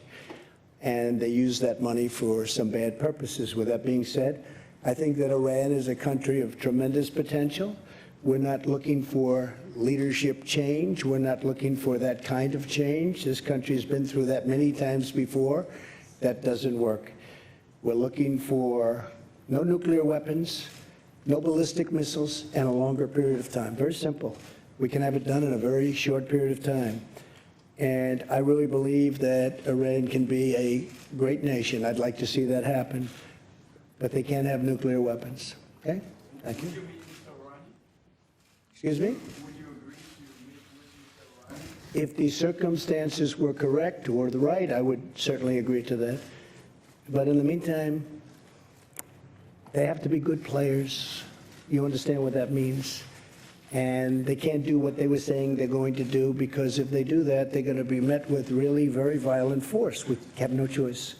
and they used that money for some bad purposes. With that being said, I think that Iran is a country of tremendous potential. We're not looking for leadership change. We're not looking for that kind of change. This country has been through that many times before. That doesn't work. We're looking for no nuclear weapons, no ballistic missiles, and a longer period of time. Very simple. We can have it done in a very short period of time. And I really believe that Iran can be a great nation. I'd like to see that happen. But they can't have nuclear weapons. Okay? Thank you. Excuse me? Would you agree to meet with Iran? If the circumstances were correct or the right, I would certainly agree to that. But in the meantime, they have to be good players. You understand what that means? And they can't do what they were saying they're going to do, because if they do that, they're going to be met with really very violent force. We have no choice.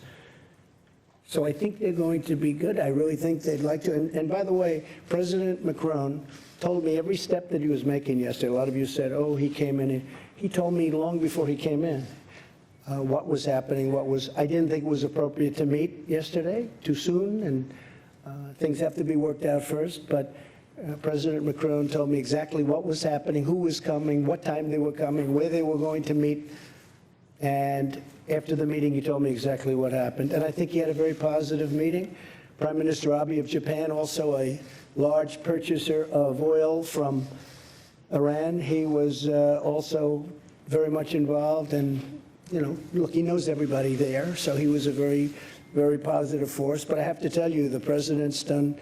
So I think they're going to be good. I really think they'd like to. And by the way, President Macron told me every step that he was making yesterday. A lot of you said, oh, he came in. He told me long before he came in. what was happening, I didn't think it was appropriate to meet yesterday, too soon, and things have to be worked out first, but President Macron told me exactly what was happening, who was coming, what time they were coming, where they were going to meet, and after the meeting, he told me exactly what happened, and I think he had a very positive meeting. Prime Minister Abe of Japan, also a large purchaser of oil from Iran, he was also very much involved, and look, he knows everybody there, so he was a very, very positive force. But I have to tell you, the president's done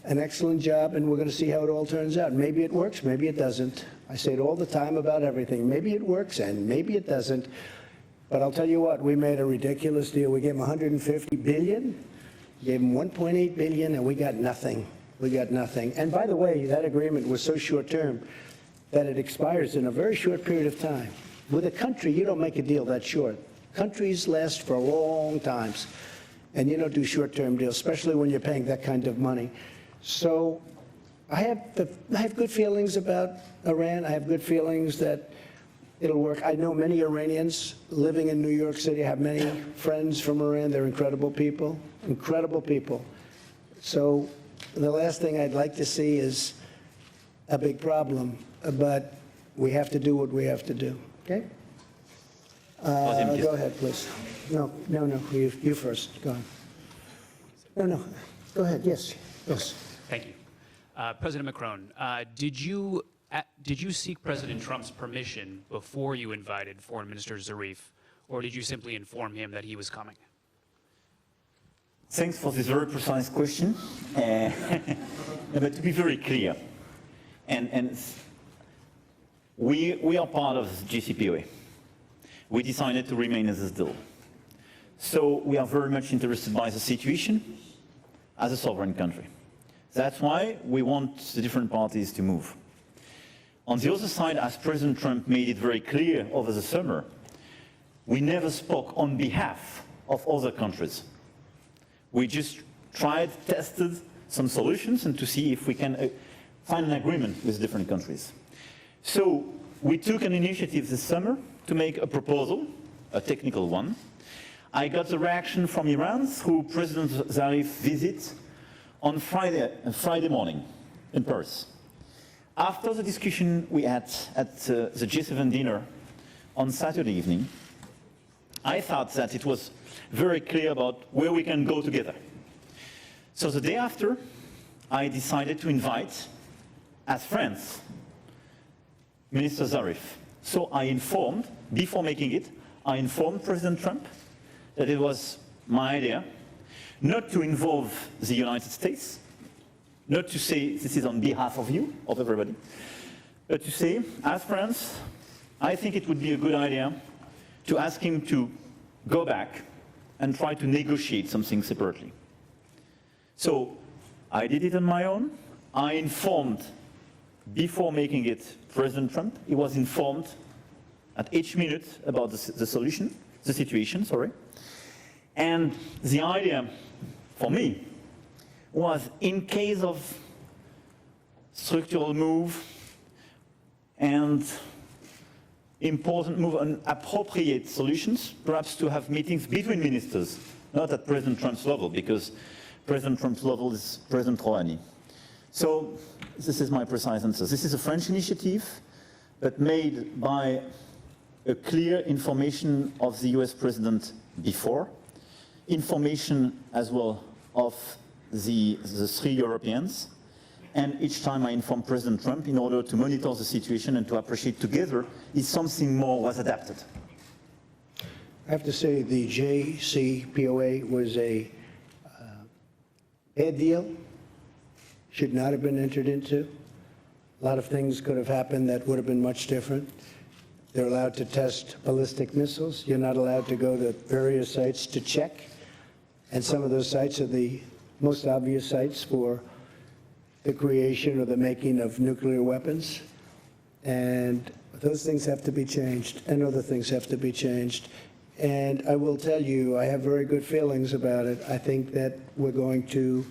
an excellent job, and we're going to see how it all turns out. Maybe it works, maybe it doesn't. I say it all the time about everything. Maybe it works, and maybe it doesn't. But I'll tell you what, we made a ridiculous deal. We gave him $150 billion, gave him $1.8 billion, and we got nothing. We got nothing. And by the way, that agreement was so short-term that it expires in a very short period of time. With a country, you don't make a deal that short. Countries last for long times, and you don't do short-term deals, especially when you're paying that kind of money. So I have good feelings about Iran. I have good feelings that it'll work. I know many Iranians living in New York City. I have many friends from Iran. They're incredible people, incredible people. So the last thing I'd like to see is a big problem, but we have to do what we have to do. Okay? Go ahead, please. No, you first. Go on. No, go ahead. Yes. Thank you. President Macron, did you seek President Trump's permission before you invited Foreign Minister Zarif, or did you simply inform him that he was coming? Thanks for this very precise question. But to be very clear, and we are part of JCPOA. We decided to remain as a deal. So we are very much interested by the situation as a sovereign country. That's why we want the different parties to move. On the other side, as President Trump made it very clear over the summer, we never spoke on behalf of other countries. We just tested some solutions and to see if we can find an agreement with different countries. So we took an initiative this summer to make a proposal, a technical one. I got the reaction from Iran through President Zarif's visit on Friday morning in Paris. After the discussion we had at the G7 dinner on Saturday evening, I thought that it was very clear about where we can go together. So the day after, I decided to invite, as friends, Minister Zarif. So I informed, before making it, I informed President Trump that it was my idea not to involve the United States, not to say this is on behalf of you, of everybody, but to say, as friends, I think it would be a good idea to ask him to go back and try to negotiate something separately. So I did it on my own. I informed, before making it, President Trump. He was informed at each minute about the situation. And the idea for me was, in case of structural move and important move on appropriate solutions, perhaps to have meetings between ministers, not at President Trump's level, because President Trump's level is President Rouhani. So this is my precise answer. This is a French initiative, but made by a clear information of the US President before, information as well of the three Europeans, and each time I informed President Trump in order to monitor the situation and to appreciate together if something more was adapted. I have to say the JCPOA was a bad deal, should not have been entered into. A lot of things could have happened that would have been much different. They're allowed to test ballistic missiles. You're not allowed to go to various sites to check. And some of those sites are the most obvious sites for the creation or the making of nuclear weapons. And those things have to be changed, and other things have to be changed. And I will tell you, I have very good feelings about it. I think that we're going to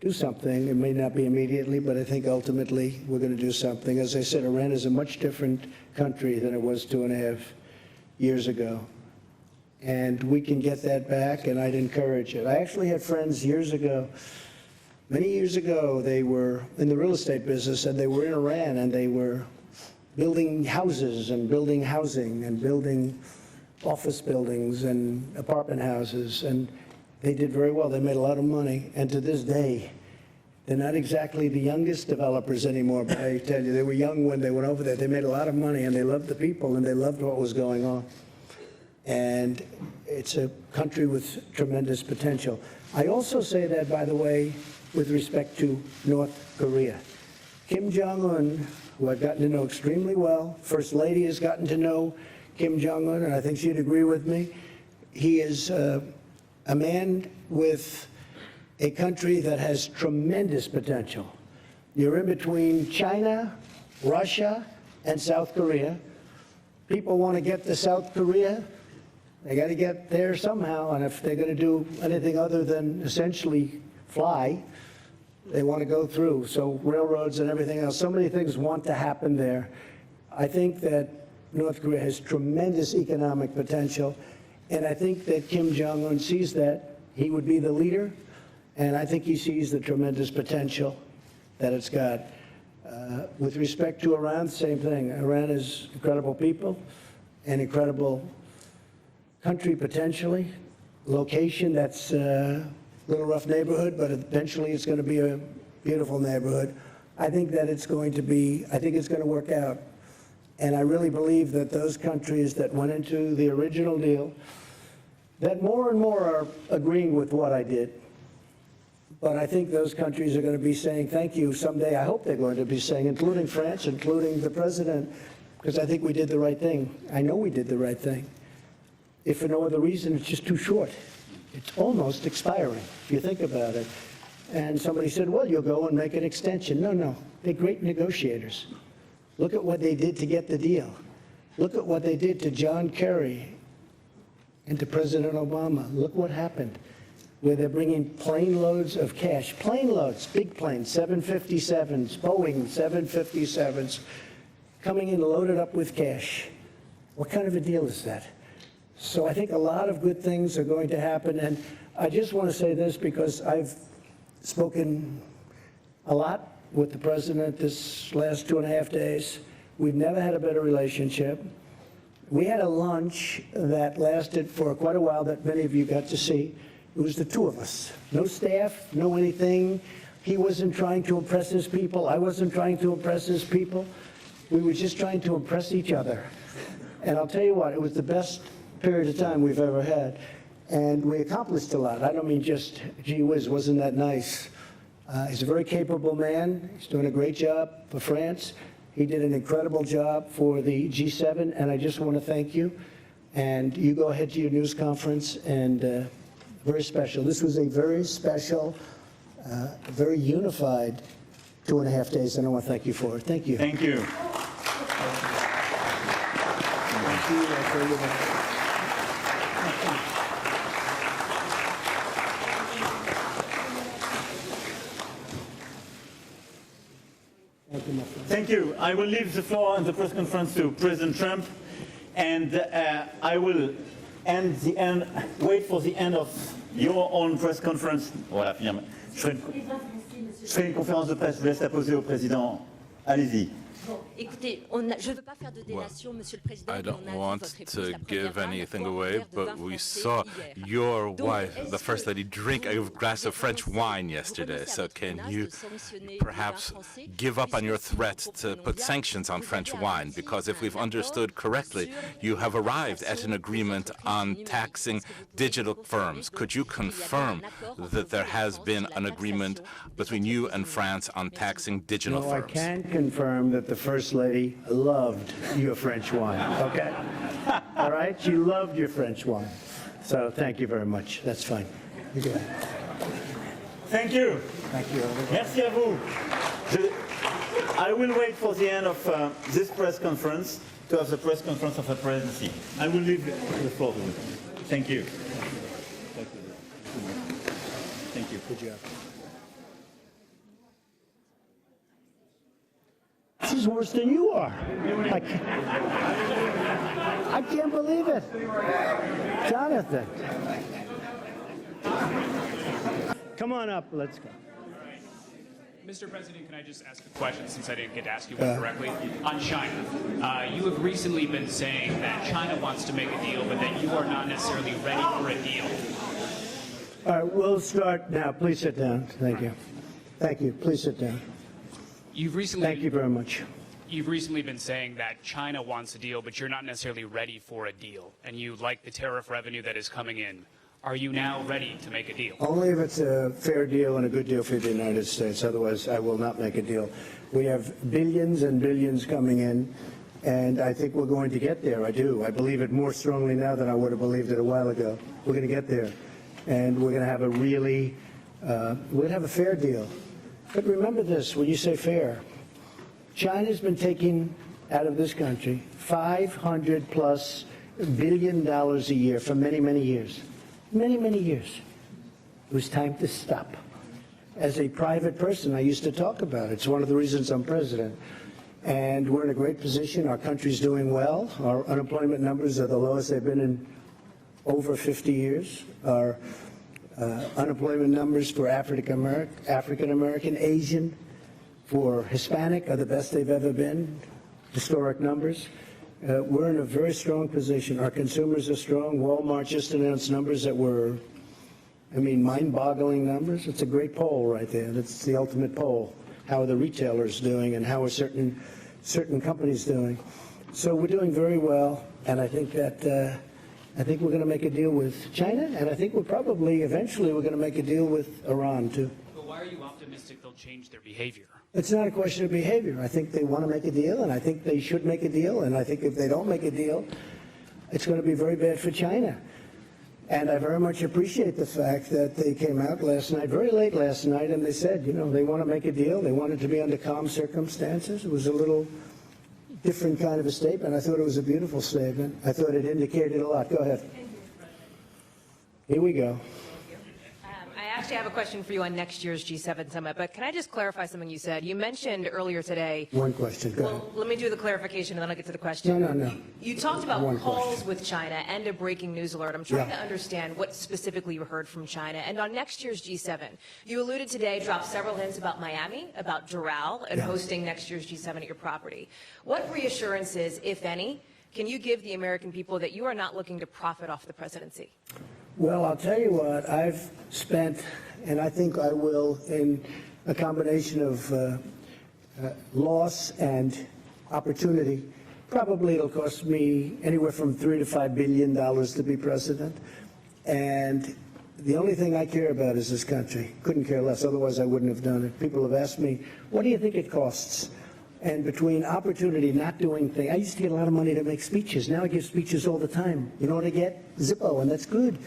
do something. It may not be immediately, but I think ultimately we're going to do something. As I said, Iran is a much different country than it was 2.5 years ago. And we can get that back, and I'd encourage it. I actually had friends years ago, many years ago, they were in the real estate business, and they were in Iran, and they were building houses and building housing and building office buildings and apartment houses, and they did very well. They made a lot of money, and to this day, they're not exactly the youngest developers anymore, but I tell you, they were young when they went over there. They made a lot of money, and they loved the people, and they loved what was going on. And it's a country with tremendous potential. I also say that, by the way, with respect to North Korea. Kim Jong-un, who I've gotten to know extremely well, First Lady has gotten to know Kim Jong-un, and I think she'd agree with me. He is a man with a country that has tremendous potential. You're in between China, Russia, and South Korea. People want to get to South Korea. They got to get there somehow, and if they're going to do anything other than essentially fly, they want to go through. So railroads and everything else, so many things want to happen there. I think that North Korea has tremendous economic potential, and I think that Kim Jong-un sees that. He would be the leader, and I think he sees the tremendous potential that it's got. With respect to Iran, same thing. Iran is incredible people, an incredible country potentially, location that's a little rough neighborhood, but eventually it's going to be a beautiful neighborhood. I think that it's going to work out. And I really believe that those countries that went into the original deal, that more and more are agreeing with what I did. But I think those countries are going to be saying thank you someday. I hope they're going to be saying, including France, including the president, because I think we did the right thing. I know we did the right thing. If for no other reason, it's just too short. It's almost expiring, if you think about it. And somebody said, well, you'll go and make an extension. No, they're great negotiators. Look at what they did to get the deal. Look at what they did to John Kerry and to President Obama. Look what happened, where they're bringing plane loads of cash. Plane loads, big planes, 757s, Boeing 757s, coming in loaded up with cash. What kind of a deal is that? So I think a lot of good things are going to happen. And I just want to say this because I've spoken a lot with the president this last 2.5 days. We've never had a better relationship. We had a lunch that lasted for quite a while that many of you got to see. It was the two of us. No staff, no anything. He wasn't trying to impress his people. I wasn't trying to impress his people. We were just trying to impress each other. And I'll tell you what, it was the best period of time we've ever had. And we accomplished a lot. I don't mean just, gee whiz, wasn't that nice? He's a very capable man. He's doing a great job for France. He did an incredible job for the G7, and I just want to thank you. And you go ahead to your news conference, and very special. This was a very special, very unified 2.5 days, and I want to thank you for it. Thank you. Thank you. Thank you. Thank you. I will leave the floor and the press conference to President Trump, and I will wait for the end of your own press conference. Voilà, finalement. Je ferai une conférence de presse. Je laisse la poser au président. Allez-y. Écoutez, je ne veux pas faire de délation, Monsieur le Président. I don't want to give anything away, but we saw your wife, the First Lady, drink a glass of French wine yesterday. So can you perhaps give up on your threat to put sanctions on French wine? Because if we've understood correctly, you have arrived at an agreement on taxing digital firms. Could you confirm that there has been an agreement between you and France on taxing digital firms? I can confirm that the First Lady loved your French wine, okay? All right? She loved your French wine. So thank you very much. That's fine. You're good. Thank you. Thank you. Merci à vous. I will wait for the end of this press conference to have the press conference of the presidency. I will leave the floor to you. Thank you. Thank you. Thank you. Good job. Si China's worse than you are. I can't believe it. Jonathan. Come on up, let's go. Mr. President, can I just ask a question since I didn't get to ask you one directly? On China, you have recently been saying that China wants to make a deal, but that you are not necessarily ready for a deal. All right, we'll start now. Please sit down. Thank you. Thank you. Please sit down. Thank you very much. You've recently been saying that China wants a deal, but you're not necessarily ready for a deal, and you like the tariff revenue that is coming in. Are you now ready to make a deal? Only if it's a fair deal and a good deal for the United States. Otherwise, I will not make a deal. We have billions and billions coming in, and I think we're going to get there. I do. I believe it more strongly now than I would have believed it a while ago. We're going to get there, and we're going to have a really, we're going to have a fair deal. But remember this, when you say fair, China's been taking out of this country $500+ billion a year for many, many years. Many, many years. It was time to stop. As a private person, I used to talk about it. It's one of the reasons I'm president. And we're in a great position. Our country's doing well. Our unemployment numbers are the lowest they've been in over 50 years. Our unemployment numbers for African American, Asian, for Hispanic are the best they've ever been. Historic numbers. We're in a very strong position. Our consumers are strong. Walmart just announced numbers that were, mind-boggling numbers. It's a great poll right there. That's the ultimate poll. How are the retailers doing, and how are certain companies doing? So we're doing very well, and I think that we're going to make a deal with China, and I think eventually we're going to make a deal with Iran too. But why are you optimistic they'll change their behavior? It's not a question of behavior. I think they want to make a deal, and I think they should make a deal, and I think if they don't make a deal, it's going to be very bad for China. And I very much appreciate the fact that they came out last night, very late last night, and they said, they want to make a deal. They want it to be under calm circumstances. It was a little different kind of a statement. I thought it was a beautiful statement. I thought it indicated a lot. Go ahead. Here we go. I actually have a question for you on next year's G7 summit, but can I just clarify something you said? You mentioned earlier today. One question. Go ahead. Let me do the clarification and then I'll get to the question. No. You talked about calls with China and a breaking news alert. I'm trying to understand what specifically you heard from China. And on next year's G7, you alluded today, dropped several hints about Miami, about Doral, and hosting next year's G7 at your property. What reassurances, if any, can you give the American people that you are not looking to profit off the presidency? Well, I'll tell you what, I've spent, and I think I will, in a combination of loss and opportunity. Probably it'll cost me anywhere from $3 to $5 billion to be president. And the only thing I care about is this country. Couldn't care less, otherwise I wouldn't have done it. People have asked me, what do you think it costs? And between opportunity, not doing things, I used to get a lot of money to make speeches. Now I give speeches all the time. You know what I get? Zippo, and that's good.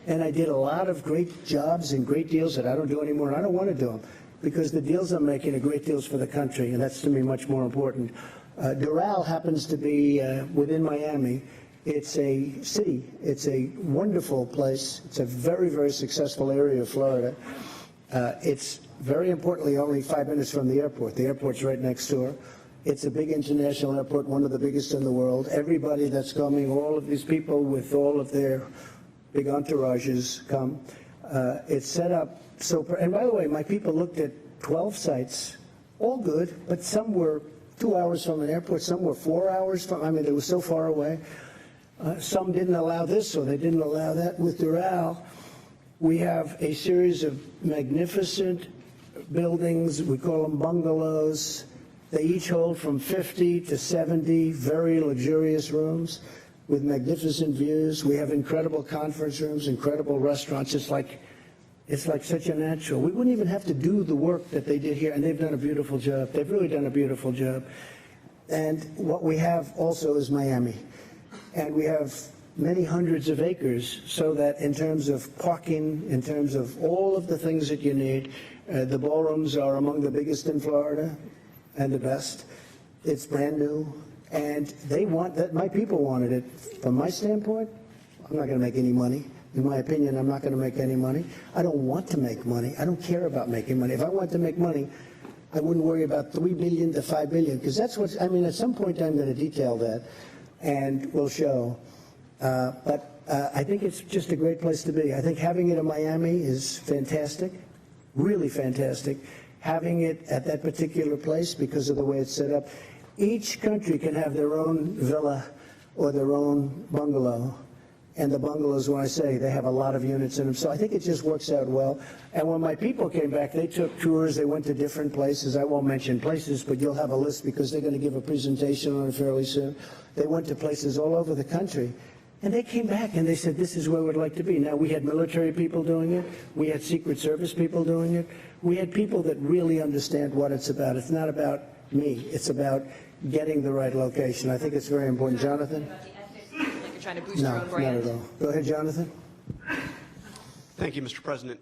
And I did a lot of great jobs and great deals that I don't do anymore, and I don't want to do them because the deals I'm making are great deals for the country, and that's to me much more important. Doral happens to be within Miami. It's a city. It's a wonderful place. It's a very, very successful area of Florida. It's very importantly only 5 minutes from the airport. The airport's right next door. It's a big international airport, one of the biggest in the world. Everybody that's coming, all of these people with all of their big entourages come. It's set up so, and by the way, my people looked at 12 sites, all good, but some were 2 hours from an airport, some were 4 hours from, it was so far away. Some didn't allow this, or they didn't allow that. With Doral, we have a series of magnificent buildings. We call them bungalows. They each hold from 50 to 70 very luxurious rooms with magnificent views. We have incredible conference rooms, incredible restaurants. It's like such a natural. We wouldn't even have to do the work that they did here, and they've done a beautiful job. They've really done a beautiful job. And what we have also is Miami. And we have many hundreds of acres, so that in terms of parking, in terms of all of the things that you need, the ballrooms are among the biggest in Florida and the best. It's brand new, and they want that. My people wanted it. From my standpoint, I'm not going to make any money. In my opinion, I'm not going to make any money. I don't want to make money. I don't care about making money. If I want to make money, I wouldn't worry about 3 billion to 5 billion, because that's what, I mean, at some point I'm going to detail that, and we'll show. But I think it's just a great place to be. I think having it in Miami is fantastic, really fantastic. Having it at that particular place because of the way it's set up. Each country can have their own villa or their own bungalow. And the bungalows, when I say, they have a lot of units in them. So I think it just works out well. And when my people came back, they took tours. They went to different places. I won't mention places, but you'll have a list because they're going to give a presentation on it fairly soon. They went to places all over the country. And they came back and they said, this is where we'd like to be. Now, we had military people doing it. We had Secret Service people doing it. We had people that really understand what it's about. It's not about me. It's about getting the right location. I think it's very important. Jonathan? Like you're trying to boost No, your own brand? not at all. Go ahead, Jonathan. Thank you, Mr. President.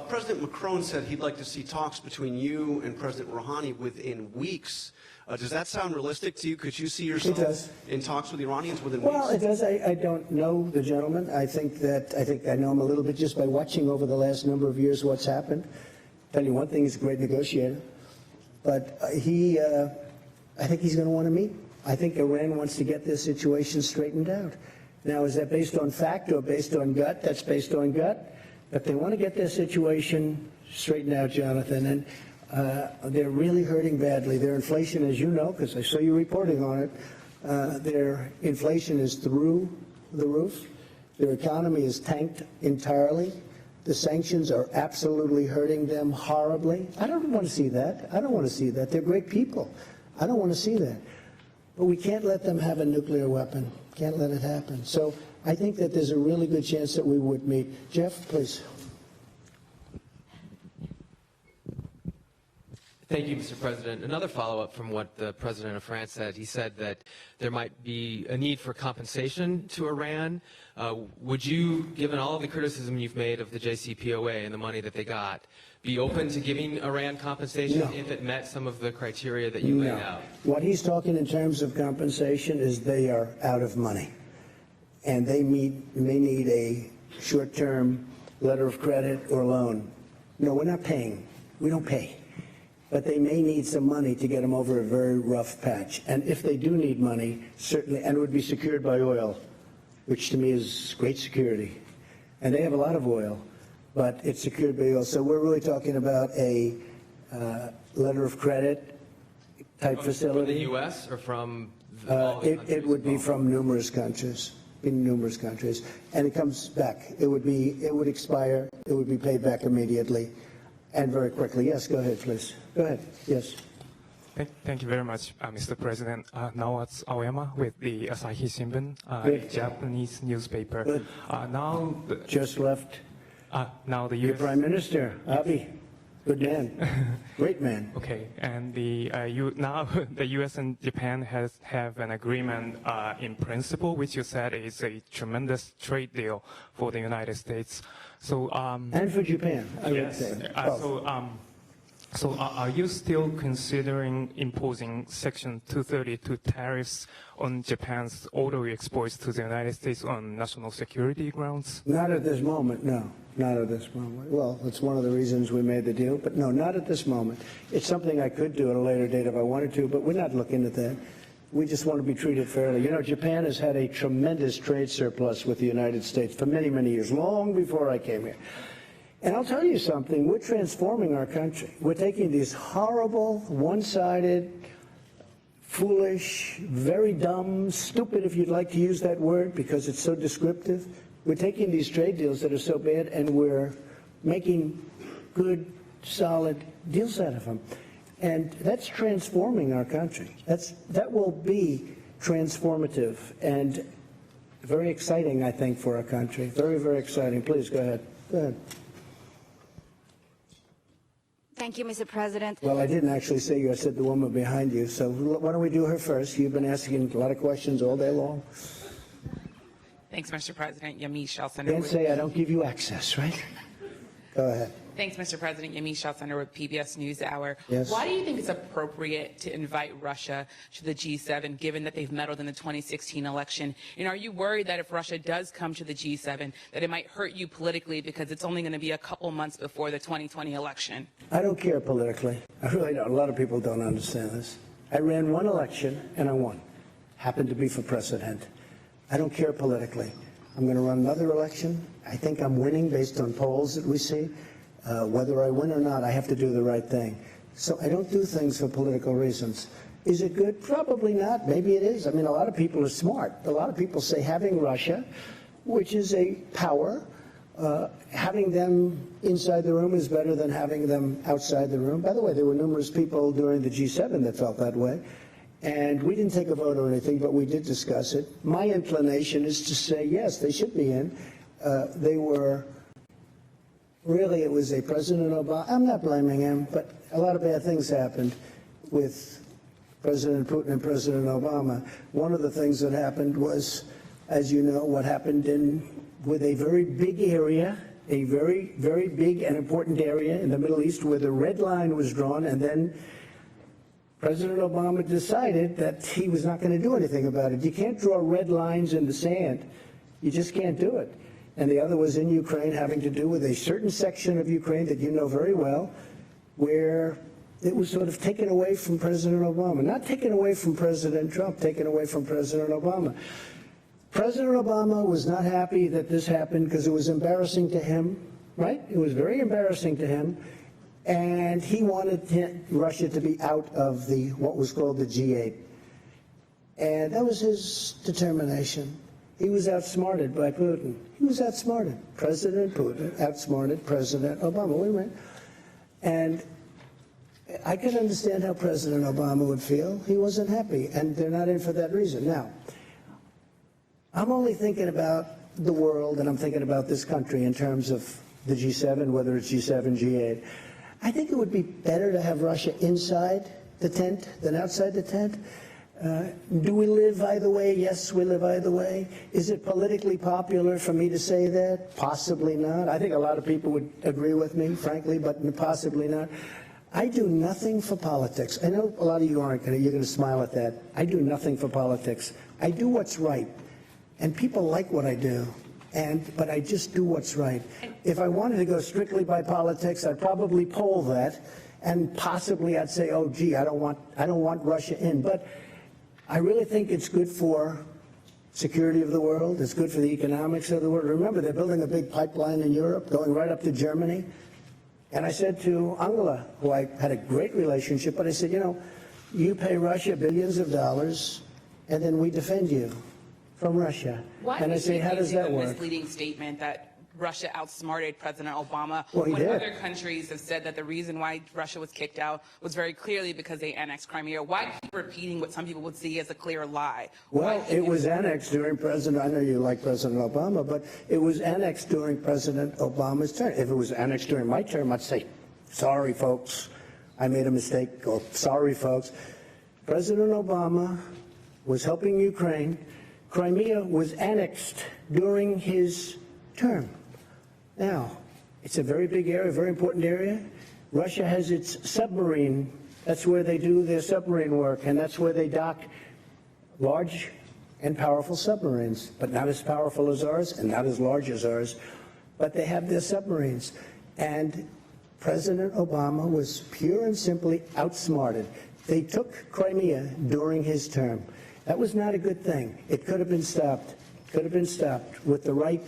President Macron said he'd like to see talks between you and President Rouhani within weeks. Does that sound realistic to you? Could you see yourself in talks with the Iranians within weeks? Well, it does. I don't know the gentleman. I think I know him a little bit just by watching over the last number of years what's happened. Tell you one thing, he's a great negotiator. But I think he's going to want to meet. I think Iran wants to get this situation straightened out. Now, is that based on fact or based on gut? That's based on gut. But they want to get their situation straightened out, Jonathan. And they're really hurting badly. Their inflation, as you know, because I saw you reporting on it, their inflation is through the roof. Their economy is tanked entirely. The sanctions are absolutely hurting them horribly. I don't want to see that. I don't want to see that. They're great people. I don't want to see that. But we can't let them have a nuclear weapon. Can't let it happen. So I think that there's a really good chance that we would meet. Jeff, please. Thank you, Mr. President. Another follow-up from what the President of France said. He said that there might be a need for compensation to Iran. Would you, given all of the criticism you've made of the JCPOA and the money that they got, be open to giving Iran compensation if it met some of the criteria that you laid out? What he's talking in terms of compensation is they are out of money. And they may need a short-term letter of credit or loan. No, we're not paying. We don't pay. But they may need some money to get them over a very rough patch. And if they do need money, certainly, and it would be secured by oil, which to me is great security. And they have a lot of oil, but it's secured by oil. So we're really talking about a letter of credit type facility. From the U.S. or from it would be from numerous countries. In numerous countries. And it comes back. It would expire. It would be paid back immediately. And very quickly. Yes, go ahead, please. Go ahead. Yes. Thank you very much, Mr. President. Nawaz Aoyama with the Asahi Shimbun, a Japanese newspaper. Now just left. Now the Your Prime Minister, Abe. Good man. Great man. Okay, and now the U.S. and Japan have an agreement in principle, which you said is a tremendous trade deal for the United States. So and for Japan, I would say. So are you still considering imposing Section 232 tariffs on Japan's auto exports to the United States on national security grounds? Not at this moment, no. Not at this moment. Well, that's one of the reasons we made the deal, but no, not at this moment. It's something I could do at a later date if I wanted to, but we're not looking at that. We just want to be treated fairly. You know, Japan has had a tremendous trade surplus with the United States for many, many years, long before I came here. And I'll tell you something, we're transforming our country. We're taking these horrible, one-sided, foolish, very dumb, stupid, if you'd like to use that word, because it's so descriptive. We're taking these trade deals that are so bad, and we're making good, solid deals out of them. And that's transforming our country. That will be transformative and very exciting, I think, for our country. Very, very exciting. Please, go ahead. Go ahead. Thank you, Mr. President. Well, I didn't actually say you. I said the woman behind you. So why don't we do her first? You've been asking a lot of questions all day long. Thanks, Mr. President. Yamiche, I'll send Can't say I don't give you access, right? Go ahead. Thanks, Mr. President. Yamiche Chalcender with PBS NewsHour. Yes. Why do you think it's appropriate to invite Russia to the G7, given that they've meddled in the 2016 election? And are you worried that if Russia does come to the G7, that it might hurt you politically because it's only going to be a couple months before the 2020 election? I don't care politically. I really don't. A lot of people don't understand this. I ran one election and I won. Happened to be for president. I don't care politically. I'm going to run another election. I think I'm winning based on polls that we see. Whether I win or not, I have to do the right thing. So I don't do things for political reasons. Is it good? Probably not. Maybe it is. I mean, a lot of people are smart. A lot of people say having Russia, which is a power, having them inside the room is better than having them outside the room. By the way, there were numerous people during the G7 that felt that way. And we didn't take a vote or anything, but we did discuss it. My inclination is to say, yes, they should be in. They were... Really, it was a President Obama. I'm not blaming him, but a lot of bad things happened with President Putin and President Obama. One of the things that happened was, as you know, what happened with a very big area, a very, very big and important area in the Middle East where the red line was drawn, and then President Obama decided that he was not going to do anything about it. You can't draw red lines in the sand. You just can't do it. And the other was in Ukraine, having to do with a certain section of Ukraine that you know very well, where it was sort of taken away from President Obama. Not taken away from President Trump, taken away from President Obama. President Obama was not happy that this happened because it was embarrassing to him, right? It was very embarrassing to him. And he wanted Russia to be out of what was called the G8. And that was his determination. He was outsmarted by Putin. He was outsmarted. President Putin outsmarted President Obama. Wait a minute. And I can understand how President Obama would feel. He wasn't happy, and they're not in for that reason. Now, I'm only thinking about the world, and I'm thinking about this country in terms of the G7, whether it's G7, G8. I think it would be better to have Russia inside the tent than outside the tent. Do we live either way? Yes, we live either way. Is it politically popular for me to say that? Possibly not. I think a lot of people would agree with me, frankly, but possibly not. I do nothing for politics. I know a lot of you aren't going to, you're going to smile at that. I do nothing for politics. I do what's right. And people like what I do. But I just do what's right. If I wanted to go strictly by politics, I'd probably poll that, and possibly I'd say, oh, gee, I don't want Russia in. But I really think it's good for security of the world. It's good for the economics of the world. Remember, they're building a big pipeline in Europe going right up to Germany. And I said to Angela, who I had a great relationship, but I said, you know, you pay Russia billions of dollars, and then we defend you from Russia. Why and I say, how does that work? A misleading statement that Russia outsmarted President Obama when other countries have said that the reason why Russia was kicked out was very clearly because they annexed Crimea. Why keep repeating what some people would see as a clear lie? Well, it was annexed during President, I know you like President Obama, but it was annexed during President Obama's term. If it was annexed during my term, I'd say, sorry, folks, I made a mistake, or sorry, folks. President Obama was helping Ukraine. Crimea was annexed during his term. Now, it's a very big area, very important area. Russia has its submarine. That's where they do their submarine work, and that's where they dock large and powerful submarines, but not as powerful as ours and not as large as ours, but they have their submarines. And President Obama was pure and simply outsmarted. They took Crimea during his term. That was not a good thing. It could have been stopped. Could have been stopped with the right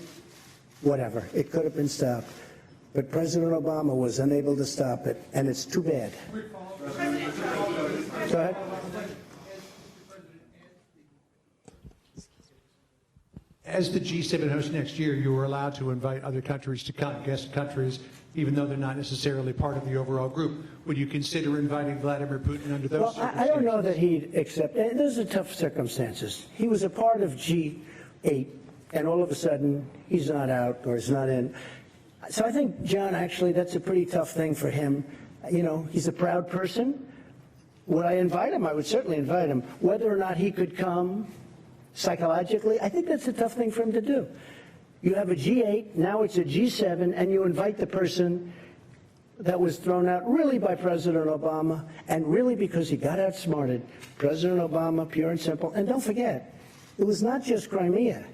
whatever. It could have been stopped. But President Obama was unable to stop it, and it's too bad. Go ahead. As the G7 host next year, you were allowed to invite other countries to come, guest countries, even though they're not necessarily part of the overall group. Would you consider inviting Vladimir Putin under those circumstances? I don't know that he'd accept. And those are tough circumstances. He was a part of G8, and all of a sudden, he's not out or he's not in. So I think, John, actually, that's a pretty tough thing for him. You know, he's a proud person. Would I invite him? I would certainly invite him. Whether or not he could come psychologically, I think that's a tough thing for him to do. You have a G8, now it's a G7, and you invite the person that was thrown out really by President Obama, and really because he got outsmarted. President Obama, pure and simple. And don't forget, it was not just Crimea.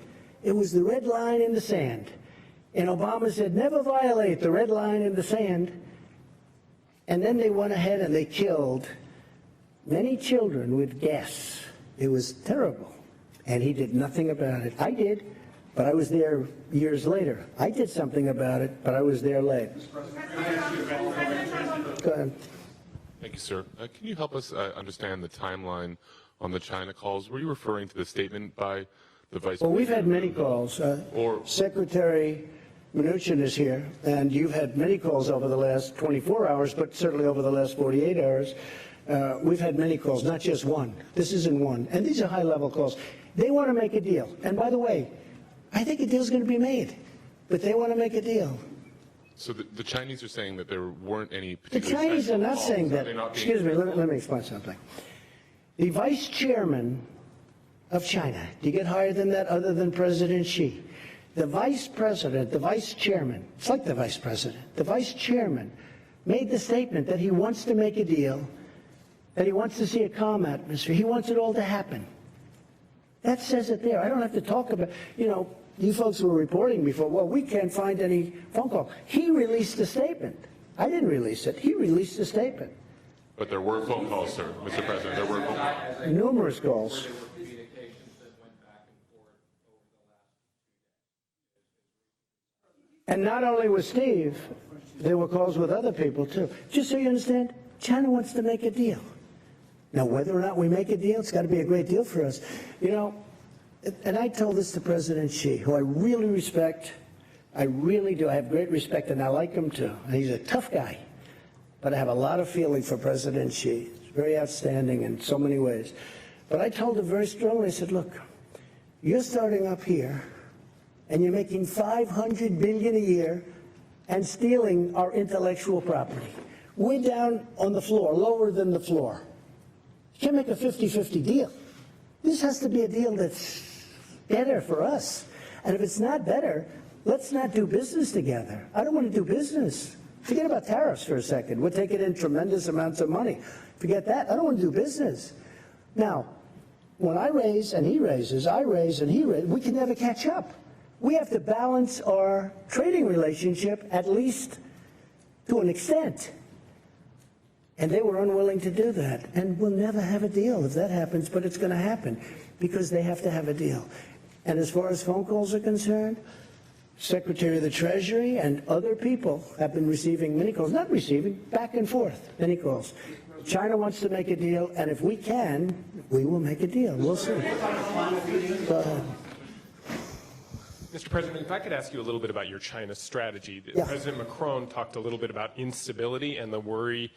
It was the red line in the sand. And Obama said, never violate the red line in the sand. And then they went ahead and they killed many children with gas. It was terrible. And he did nothing about it. I did, but I was there years later. I did something about it, but I was there late. Go ahead. Thank you, sir. Can you help us understand the timeline on the China calls? Were you referring to the statement by the Vice President? Well, we've had many calls. Secretary Mnuchin is here, and you've had many calls over the last 24 hours, but certainly over the last 48 hours. We've had many calls, not just one. This isn't one. And these are high-level calls. They want to make a deal. And by the way, I think a deal's going to be made, but they want to make a deal. So the Chinese are saying that there weren't any The particular Chinese are not calls. saying that. Are they not being- Excuse me, let me explain something. The vice chairman of China, do you get higher than that other than President Xi? The vice president, the vice chairman, it's like the vice president, the vice chairman made the statement that he wants to make a deal, that he wants to see a calm atmosphere. He wants it all to happen. That says it there. I don't have to talk about, you folks were reporting before, well, we can't find any phone call. He released a statement. I didn't release it. He released a statement. But there were phone calls, sir, Mr. President. There were phone calls. Numerous calls. And not only with Steve, there were calls with other people, too. Just so you understand, China wants to make a deal. Now, whether or not we make a deal, it's got to be a great deal for us. And I told this to President Xi, who I really respect. I really do. I have great respect, and I like him, too. And he's a tough guy. But I have a lot of feeling for President Xi. He's very outstanding in so many ways. But I told him very strongly, I said, look, you're starting up here, and you're making $500 billion a year and stealing our intellectual property. We're down on the floor, lower than the floor. You can't make a 50-50 deal. This has to be a deal that's better for us. And if it's not better, let's not do business together. I don't want to do business. Forget about tariffs for a second. We're taking in tremendous amounts of money. Forget that. I don't want to do business. Now, when I raise and he raises, I raise and he raises, we can never catch up. We have to balance our trading relationship at least to an extent. And they were unwilling to do that. And we'll never have a deal if that happens, but it's going to happen because they have to have a deal. And as far as phone calls are concerned, Secretary of the Treasury and other people have been receiving many calls, not receiving, back and forth, many calls. China wants to make a deal, and if we can, we will make a deal. We'll see. Go ahead. Mr. President, if I could ask you a little bit about your China strategy. Yeah. President Macron talked a little bit about instability and the worry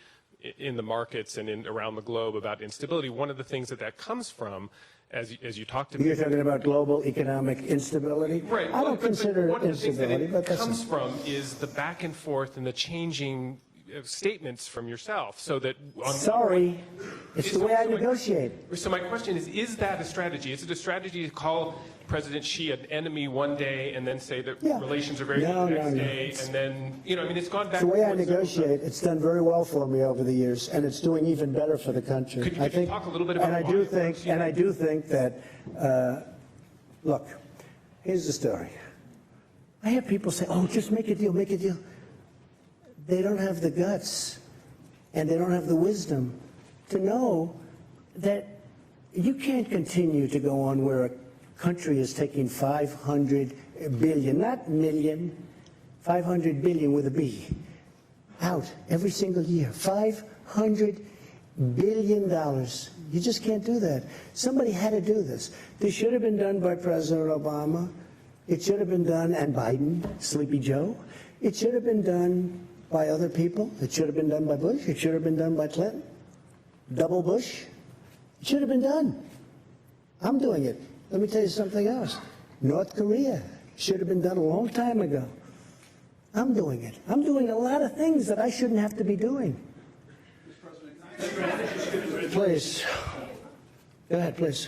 in the markets and around the globe about instability. One of the things that comes from, as you talked about... You're talking about global economic instability? Right. I don't consider it instability, but that's... What comes from is the back and forth and the changing statements from yourself, so that... Sorry, it's the way I negotiate. So my question is that a strategy? Is it a strategy to call President Xi an enemy one day and then say that relations are very good the next day, and then, it's gone back It's the way I and forth. negotiate. It's done very well for me over the years, and it's doing even better for the country. Could you talk a little bit about and I do think that, look, here's the story. I hear people say, oh, just make a deal, make a deal. They don't have the guts, and they don't have the wisdom to know that you can't continue to go on where a country is taking 500 billion, not million, 500 billion with a B, out every single year. $500 billion. You just can't do that. Somebody had to do this. This should have been done by President Obama. It should have been done, and Biden, Sleepy Joe. It should have been done by other people. It should have been done by Bush. It should have been done by Clinton. Double Bush. It should have been done. I'm doing it. Let me tell you something else. North Korea should have been done a long time ago. I'm doing it. I'm doing a lot of things that I shouldn't have to be doing. Please. Go ahead, please.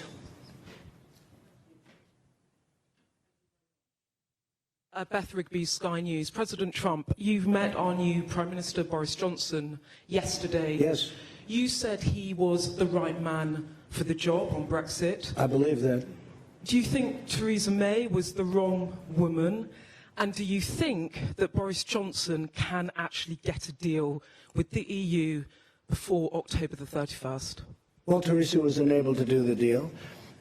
Beth Rigby, Sky News. President Trump, you've met our new Prime Minister Boris Johnson yesterday. Yes. You said he was the right man for the job on Brexit. I believe that. Do you think Theresa May was the wrong woman? And do you think that Boris Johnson can actually get a deal with the EU before October the 31st? Well, Theresa was unable to do the deal.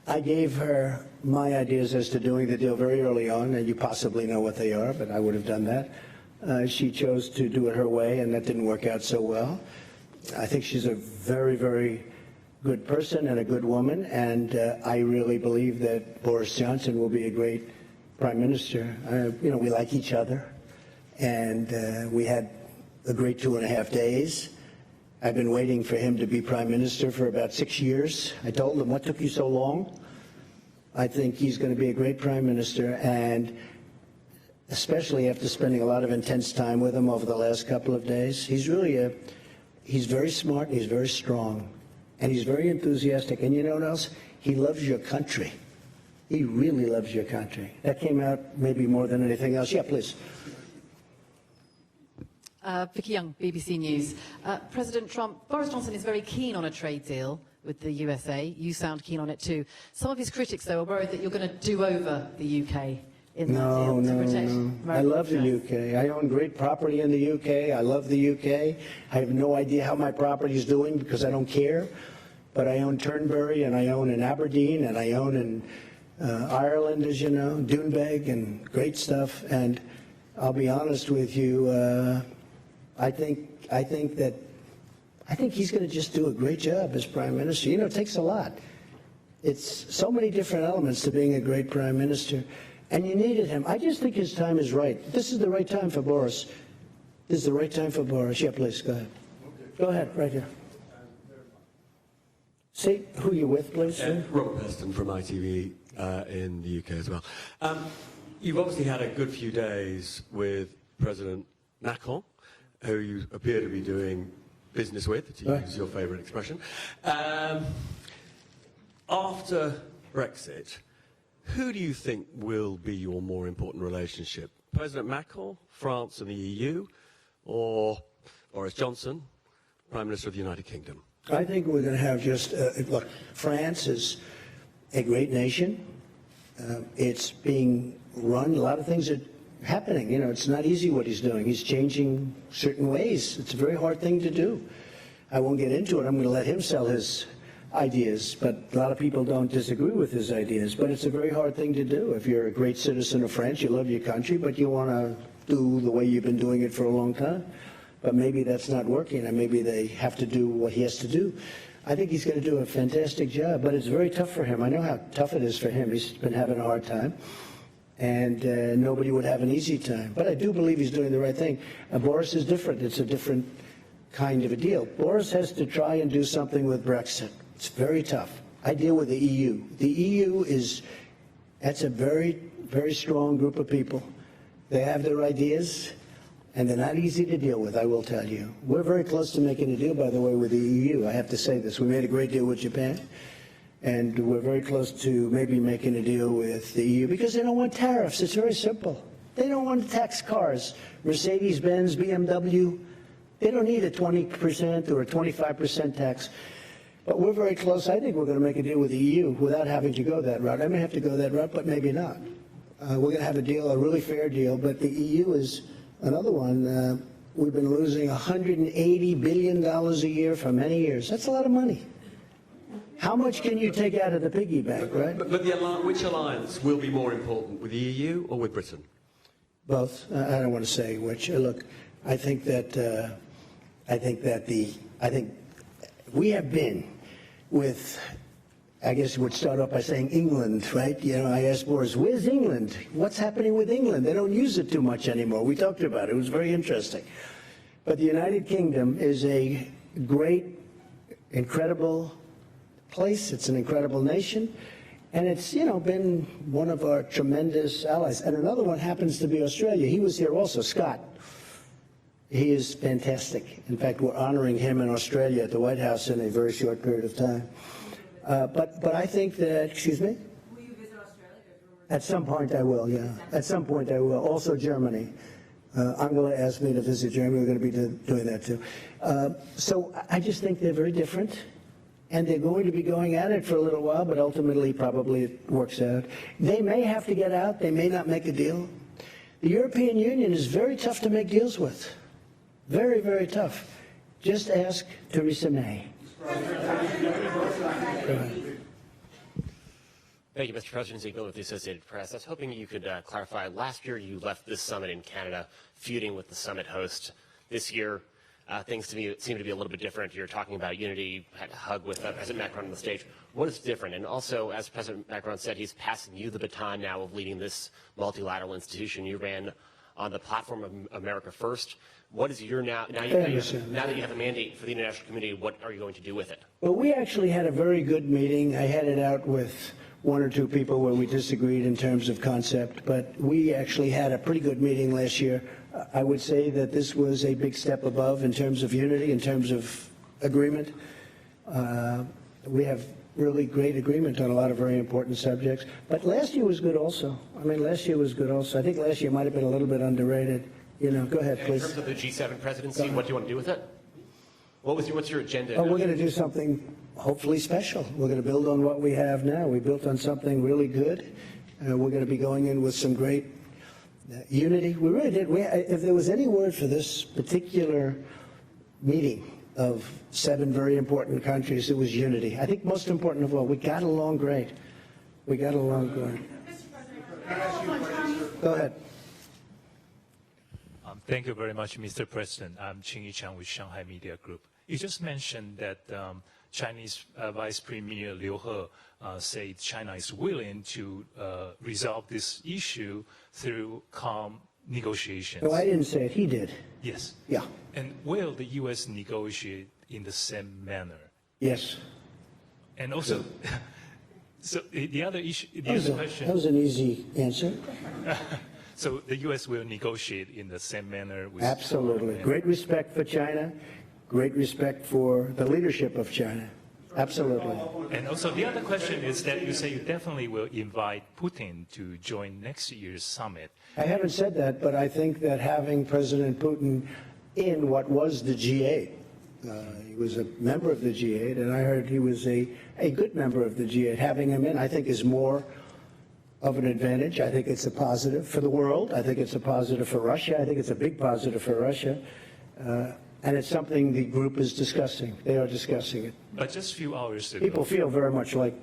I gave her my ideas as to doing the deal very early on, and you possibly know what they are, but I would have done that. She chose to do it her way, and that didn't work out so well. I think she's a very, very good person and a good woman, and I really believe that Boris Johnson will be a great prime minister. You know, we like each other, and we had a great 2.5 days. I've been waiting for him to be prime minister for about 6 years. I told him, what took you so long? I think he's going to be a great prime minister, and especially after spending a lot of intense time with him over the last couple of days, he's very smart, he's very strong, and he's very enthusiastic. And you know what else? He loves your country. He really loves your country. That came out maybe more than anything else. Yeah, please. Vicky Young, BBC News. President Trump, Boris Johnson is very keen on a trade deal with the USA. You sound keen on it too. Some of his critics, though, are worried that you're going to do over the UK in that deal to protect American I love the interests. UK. I own great property in the UK. I love the UK. I have no idea how my property is doing because I don't care. But I own Turnberry, and I own in Aberdeen, and I own in Ireland, as you know, Doonbeg, and great stuff. And I'll be honest with you, I think he's going to just do a great job as prime minister. You know, it takes a lot. It's so many different elements to being a great prime minister, and you needed him. I just think his time is right. This is the right time for Boris. This is the right time for Boris. Yeah, please, go ahead. Go ahead, right here. Say who you're with, please. Robert Preston from ITV in the UK as well. You've obviously had a good few days with President Macron, who you appear to be doing business with, to use your favourite expression. After Brexit, who do you think will be your more important relationship? President Macron, France and the EU, or Boris Johnson, Prime Minister of the United Kingdom? I think we're going to have just, look, France is a great nation. It's being run, a lot of things are happening. You know, it's not easy what he's doing. He's changing certain ways. It's a very hard thing to do. I won't get into it. I'm going to let him sell his ideas, but a lot of people don't disagree with his ideas. But it's a very hard thing to do. If you're a great citizen of France, you love your country, but you want to do the way you've been doing it for a long time. But maybe that's not working, and maybe they have to do what he has to do. I think he's going to do a fantastic job, but it's very tough for him. I know how tough it is for him. He's been having a hard time, and nobody would have an easy time. But I do believe he's doing the right thing. Boris is different. It's a different kind of a deal. Boris has to try and do something with Brexit. It's very tough. I deal with the EU. The EU that's a very, very strong group of people. They have their ideas, and they're not easy to deal with, I will tell you. We're very close to making a deal, by the way, with the EU. I have to say this. We made a great deal with Japan, and we're very close to maybe making a deal with the EU because they don't want tariffs. It's very simple. They don't want to tax cars. Mercedes-Benz, BMW, they don't need a 20% or a 25% tax. But we're very close. I think we're going to make a deal with the EU without having to go that route. I may have to go that route, but maybe not. We're going to have a deal, a really fair deal, but the EU is another one. We've been losing $180 billion a year for many years. That's a lot of money. How much can you take out of the piggy bank, right? But which alliance will be more important, with the EU or with Britain? Both. I don't want to say which. Look, I think we have been with, I guess you would start off by saying England, right? You know, I asked Boris, where's England? What's happening with England? They don't use it too much anymore. We talked about it. It was very interesting. But the United Kingdom is a great, incredible place. It's an incredible nation. And it's, you know, been one of our tremendous allies. And another one happens to be Australia. He was here also, Scott. He is fantastic. In fact, we're honoring him in Australia at the White House in a very short period of time. But I think that, excuse me? Will you visit Australia? At some point I will, yeah. At some point I will. Also Germany. Angela asked me to visit Germany. We're going to be doing that too. So I just think they're very different. And they're going to be going at it for a little while, but ultimately probably it works out. They may have to get out. They may not make a deal. The European Union is very tough to make deals with. Very, very tough. Just ask Theresa May. Thank you, Mr. President. Ziegler with the Associated Press. I was hoping you could clarify. Last year, you left this summit in Canada feuding with the summit host. This year, things to me seem to be a little bit different. You're talking about unity, had a hug with President Macron on the stage. What is different? And also, as President Macron said, he's passing you the baton now of leading this multilateral institution. You ran on the platform of America First. What is your now that you have a mandate for the international community, what are you going to do with it? Well, we actually had a very good meeting. I had it out with one or two people where we disagreed in terms of concept, but we actually had a pretty good meeting last year. I would say that this was a big step above in terms of unity, in terms of agreement. We have really great agreement on a lot of very important subjects. But last year was good also. I mean, last year was good also. I think last year might have been a little bit underrated. You know, go ahead, please. In terms of the G7 presidency, what do you want to do with it? What's your agenda? Oh, we're going to do something hopefully special. We're going to build on what we have now. We built on something really good. We're going to be going in with some great unity. We really did. If there was any word for this particular meeting of 7 very important countries, it was unity. I think most important of all, we got along great. We got along great. Go ahead. Thank you very much, Mr. President. I'm Qing Yichang with Shanghai Media Group. You just mentioned that Chinese Vice Premier Liu He said China is willing to resolve this issue through calm negotiations. No, I didn't say it. He did. Yes. Yeah. And will the U.S. negotiate in the same manner? Yes. And also, so the other issue, the other question. That was an easy answer. So the U.S. will negotiate in the same manner with Absolutely. Great respect for China, great respect for the leadership of China. Absolutely. And also the other question is that you say you definitely will invite Putin to join next year's summit. I haven't said that, but I think that having President Putin in what was the G8, he was a member of the G8, and I heard he was a good member of the G8. Having him in, I think, is more of an advantage. I think it's a positive for the world. I think it's a positive for Russia. I think it's a big positive for Russia. And it's something the group is discussing. They are discussing it. But just a few hours ago. People feel very much like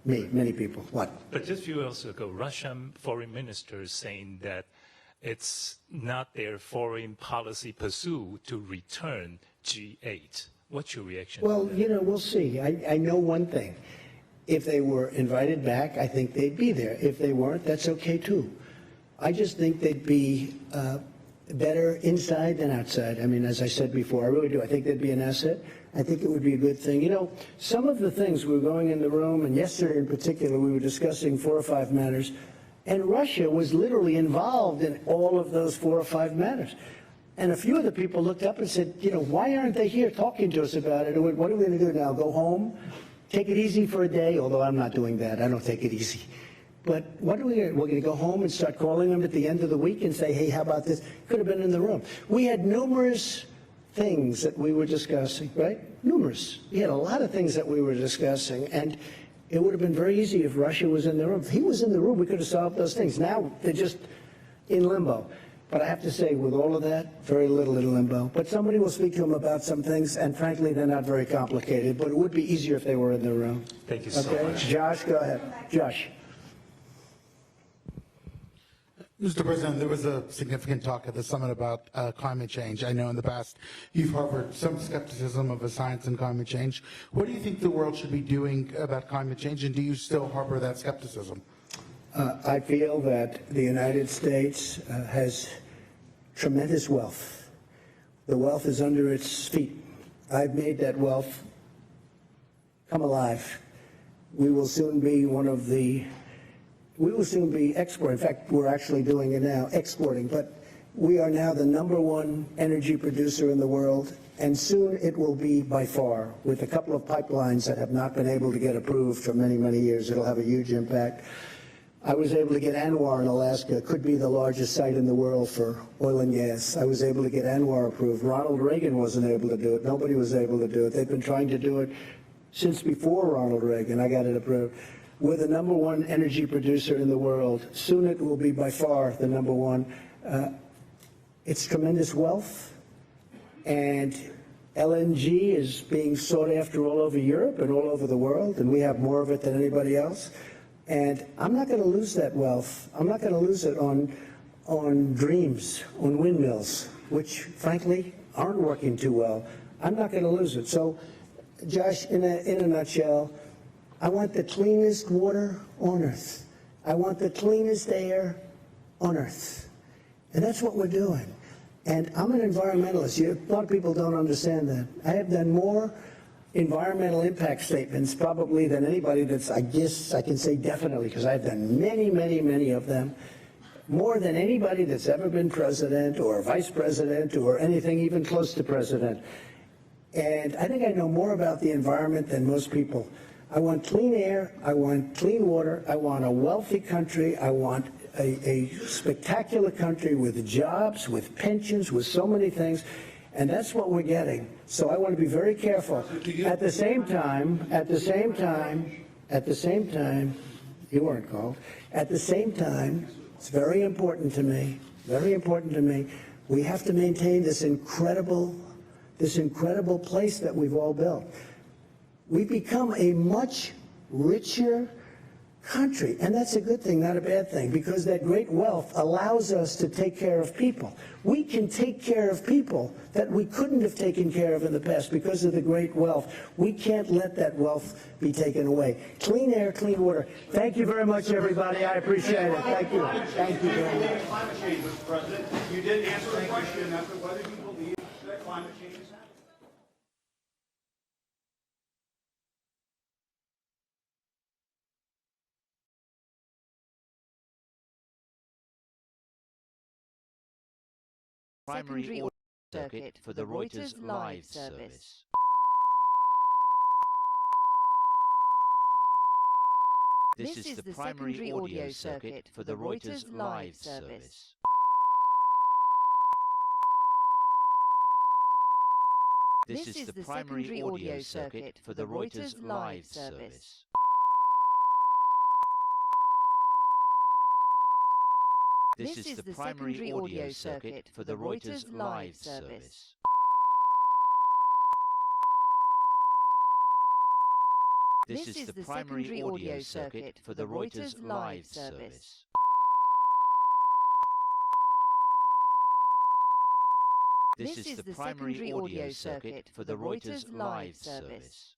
me, many people. What? But just a few hours ago, Russian foreign minister saying that it's not their foreign policy pursuit to return G8. What's your reaction? Well, you know, we'll see. I know one thing. If they were invited back, I think they'd be there. If they weren't, that's okay too. I just think they'd be better inside than outside. I mean, as I said before, I really do. I think they'd be an asset. I think it would be a good thing. You know, some of the things, we were going in the room, and yesterday in particular, we were discussing 4 or 5 matters, and Russia was literally involved in all of those 4 or 5 matters. And a few of the people looked up and said, you know, why aren't they here talking to us about it? What are we going to do now, go home? Take it easy for a day, although I'm not doing that. I don't take it easy. But what are we're going to go home and start calling them at the end of the week and say, hey, how about this? Could have been in the room. We had numerous things that we were discussing, right? Numerous. We had a lot of things that we were discussing, and it would have been very easy if Russia was in the room. If he was in the room, we could have solved those things. Now they're just in limbo. But I have to say, with all of that, very little in limbo. But somebody will speak to them about some things, and frankly, they're not very complicated. But it would be easier if they were in the room. Thank you so much. Josh, go ahead. Josh. Mr. President, there was a significant talk at the summit about climate change. I know in the past you've harbored some skepticism of science and climate change. What do you think the world should be doing about climate change, and do you still harbor that skepticism? I feel that the United States has tremendous wealth. The wealth is under its feet. I've made that wealth come alive. We will soon be exporting. In fact, we're actually doing it now, exporting. But we are now the #1 energy producer in the world, and soon it will be by far, with a couple of pipelines that have not been able to get approved for many, many years. It'll have a huge impact. I was able to get Anwar in Alaska, could be the largest site in the world for oil and gas. I was able to get Anwar approved. Ronald Reagan wasn't able to do it. Nobody was able to do it. They've been trying to do it since before Ronald Reagan. I got it approved. We're the #1 energy producer in the world. Soon it will be by far the #1. It's tremendous wealth, and LNG is being sought after all over Europe and all over the world, and we have more of it than anybody else. And I'm not going to lose that wealth. I'm not going to lose it on dreams, on windmills, which, frankly, aren't working too well. I'm not going to lose it. So, Josh, in a nutshell, I want the cleanest water on earth. I want the cleanest air on earth. And that's what we're doing. And I'm an environmentalist. A lot of people don't understand that. I have done more environmental impact statements probably than anybody that's, I guess I can say definitely, because I've done many, many, many of them, more than anybody that's ever been president or vice president or anything even close to president. And I think I know more about the environment than most people. I want clean air, I want clean water, I want a wealthy country, I want a spectacular country with jobs, with pensions, with so many things. And that's what we're getting. So I want to be very careful. At the same time, you weren't called. At the same time, it's very important to me, we have to maintain this incredible place that we've all built. We've become a much richer country, and that's a good thing, not a bad thing, because that great wealth allows us to take care of people. We can take care of people that we couldn't have taken care of in the past because of the great wealth. We can't let that wealth be taken away. Clean air, clean water. Thank you very much, everybody. I appreciate it. Thank you. Thank you very much. Climate change, Mr. President. You did answer the question as to whether you believe that climate change is happening. Primary audio circuit for the Reuters live service. This is the primary audio circuit for the Reuters live service. This is the primary audio circuit for the Reuters live service. This is the primary audio circuit for the Reuters live service. This is the primary audio circuit for the Reuters live service. This is the primary audio circuit for the Reuters live service.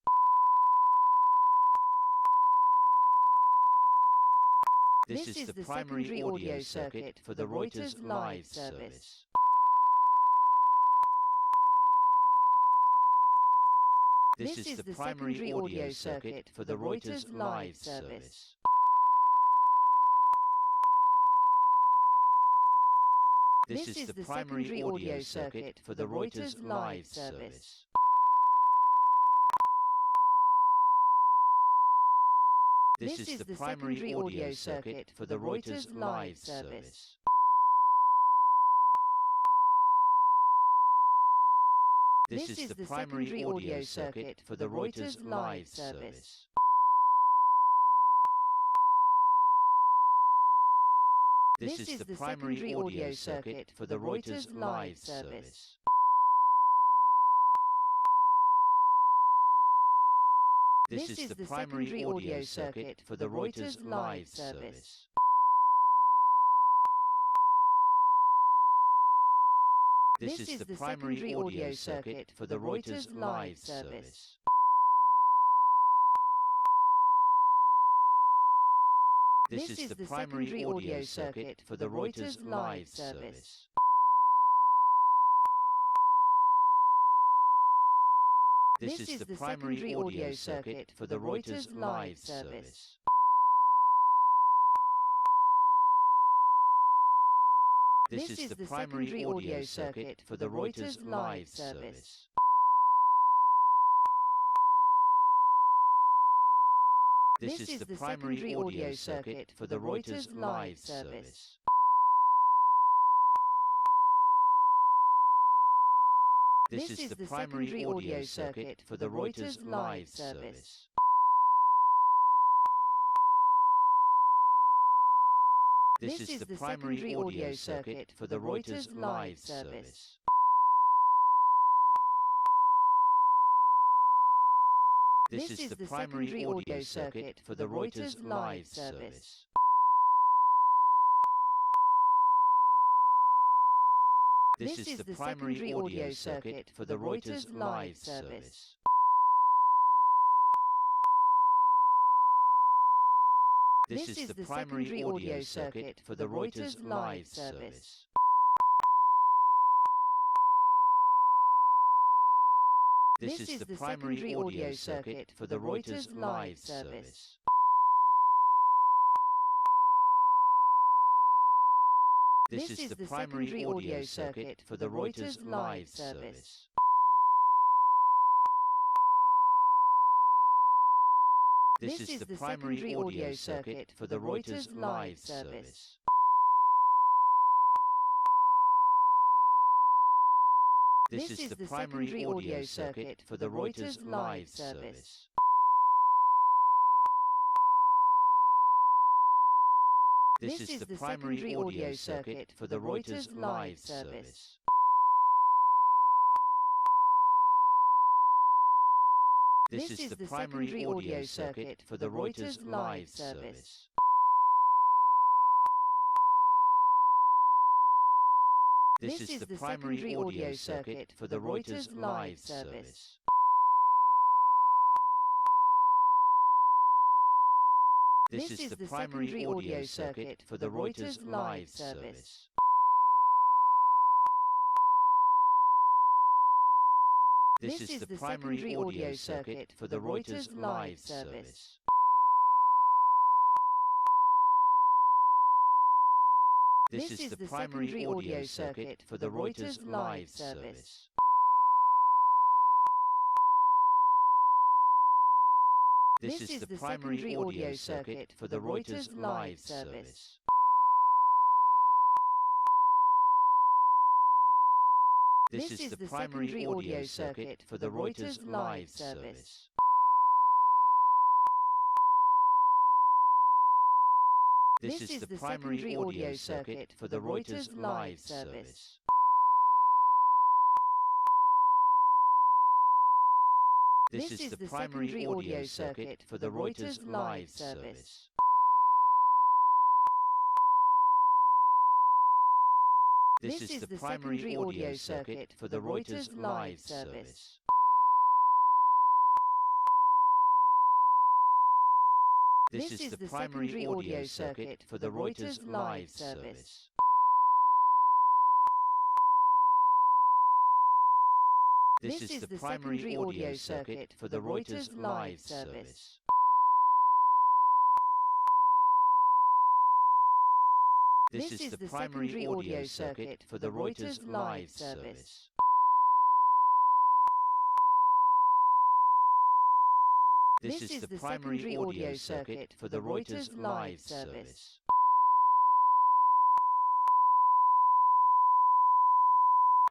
This is the primary audio circuit for the Reuters live service. This is the primary audio circuit for the Reuters live service. This is the primary audio circuit for the Reuters live service. This is the primary audio circuit for the Reuters live service. This is the primary audio circuit for the Reuters live service. This is the primary audio circuit for the Reuters live service. This is the primary audio circuit for the Reuters live service. This is the primary audio circuit for the Reuters live service. This is the primary audio circuit for the Reuters live service. This is the primary audio circuit for the Reuters live service. This is the primary audio circuit for the Reuters live service. This is the primary audio circuit for the Reuters live service. This is the primary audio circuit for the Reuters live service. This is the primary audio circuit for the Reuters live service. This is the primary audio circuit for the Reuters live service. This is the primary audio circuit for the Reuters live service. This is the primary audio circuit for the Reuters live service. This is the primary audio circuit for the Reuters live service. This is the primary audio circuit for the Reuters live service. This is the primary audio circuit for the Reuters live service. This is the primary audio circuit for the Reuters live service. This is the primary audio circuit for the Reuters live service. This is the primary audio circuit for the Reuters live service. This is the primary audio circuit for the Reuters live service. This is the primary audio circuit for the Reuters live service. This is the primary audio circuit for the Reuters live service. This is the primary audio circuit for the Reuters live service. This is the primary audio circuit for the Reuters live service. This is the primary audio circuit for the Reuters live service. This is the primary audio circuit for the Reuters live service. This is the primary audio circuit for the Reuters live service. This is the primary audio circuit for the Reuters live service. This is the primary audio circuit for the Reuters live service. This is the primary audio circuit for the Reuters live service. This is the primary audio circuit for the Reuters live service. This is the primary audio circuit for the Reuters live service.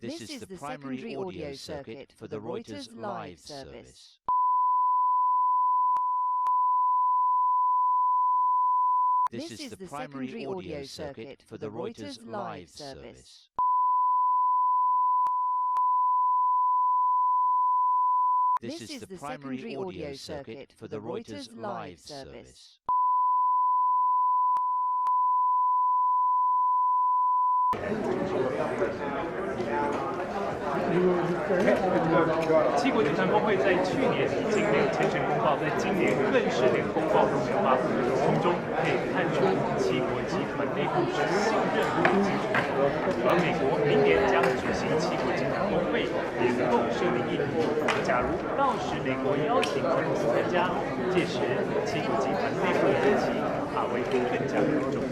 This is the primary audio circuit for the Reuters live service. This is the primary audio circuit for the Reuters live service. This is the primary audio circuit for the Reuters live service.七国集团峰会在去年已经签署公报，在今年更是连公报都没有发布，从中可以看出七国集团内部是信任度的基础。而美国明年将举行七国集团峰会，也能够设立议题。假如到时美国邀请俄罗斯参加，届时七国集团内部的分歧怕会更加严重。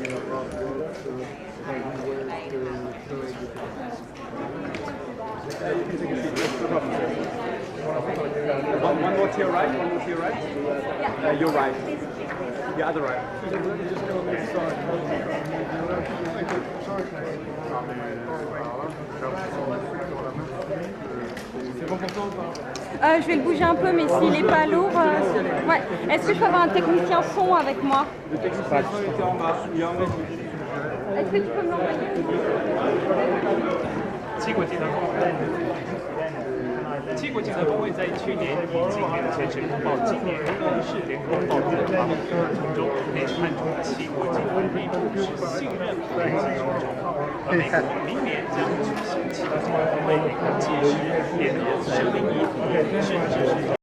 One more to your right, one more to your right. Your right. The other right. Je vais le bouger un peu, mais s'il n'est pas lourd... ouais. Est-ce que je peux avoir un technicien son avec moi? Le technicien son était en bas. Il est en bas. Est-ce que tu peux me l'envoyer? 七国竞争峰会在去年以今年的前程公报，今年更是连公报都发布，从中可以看出七国竞争内部是信任关系重重。而美国明年将举行七国竞争峰会，届时联合声明议题，甚至是。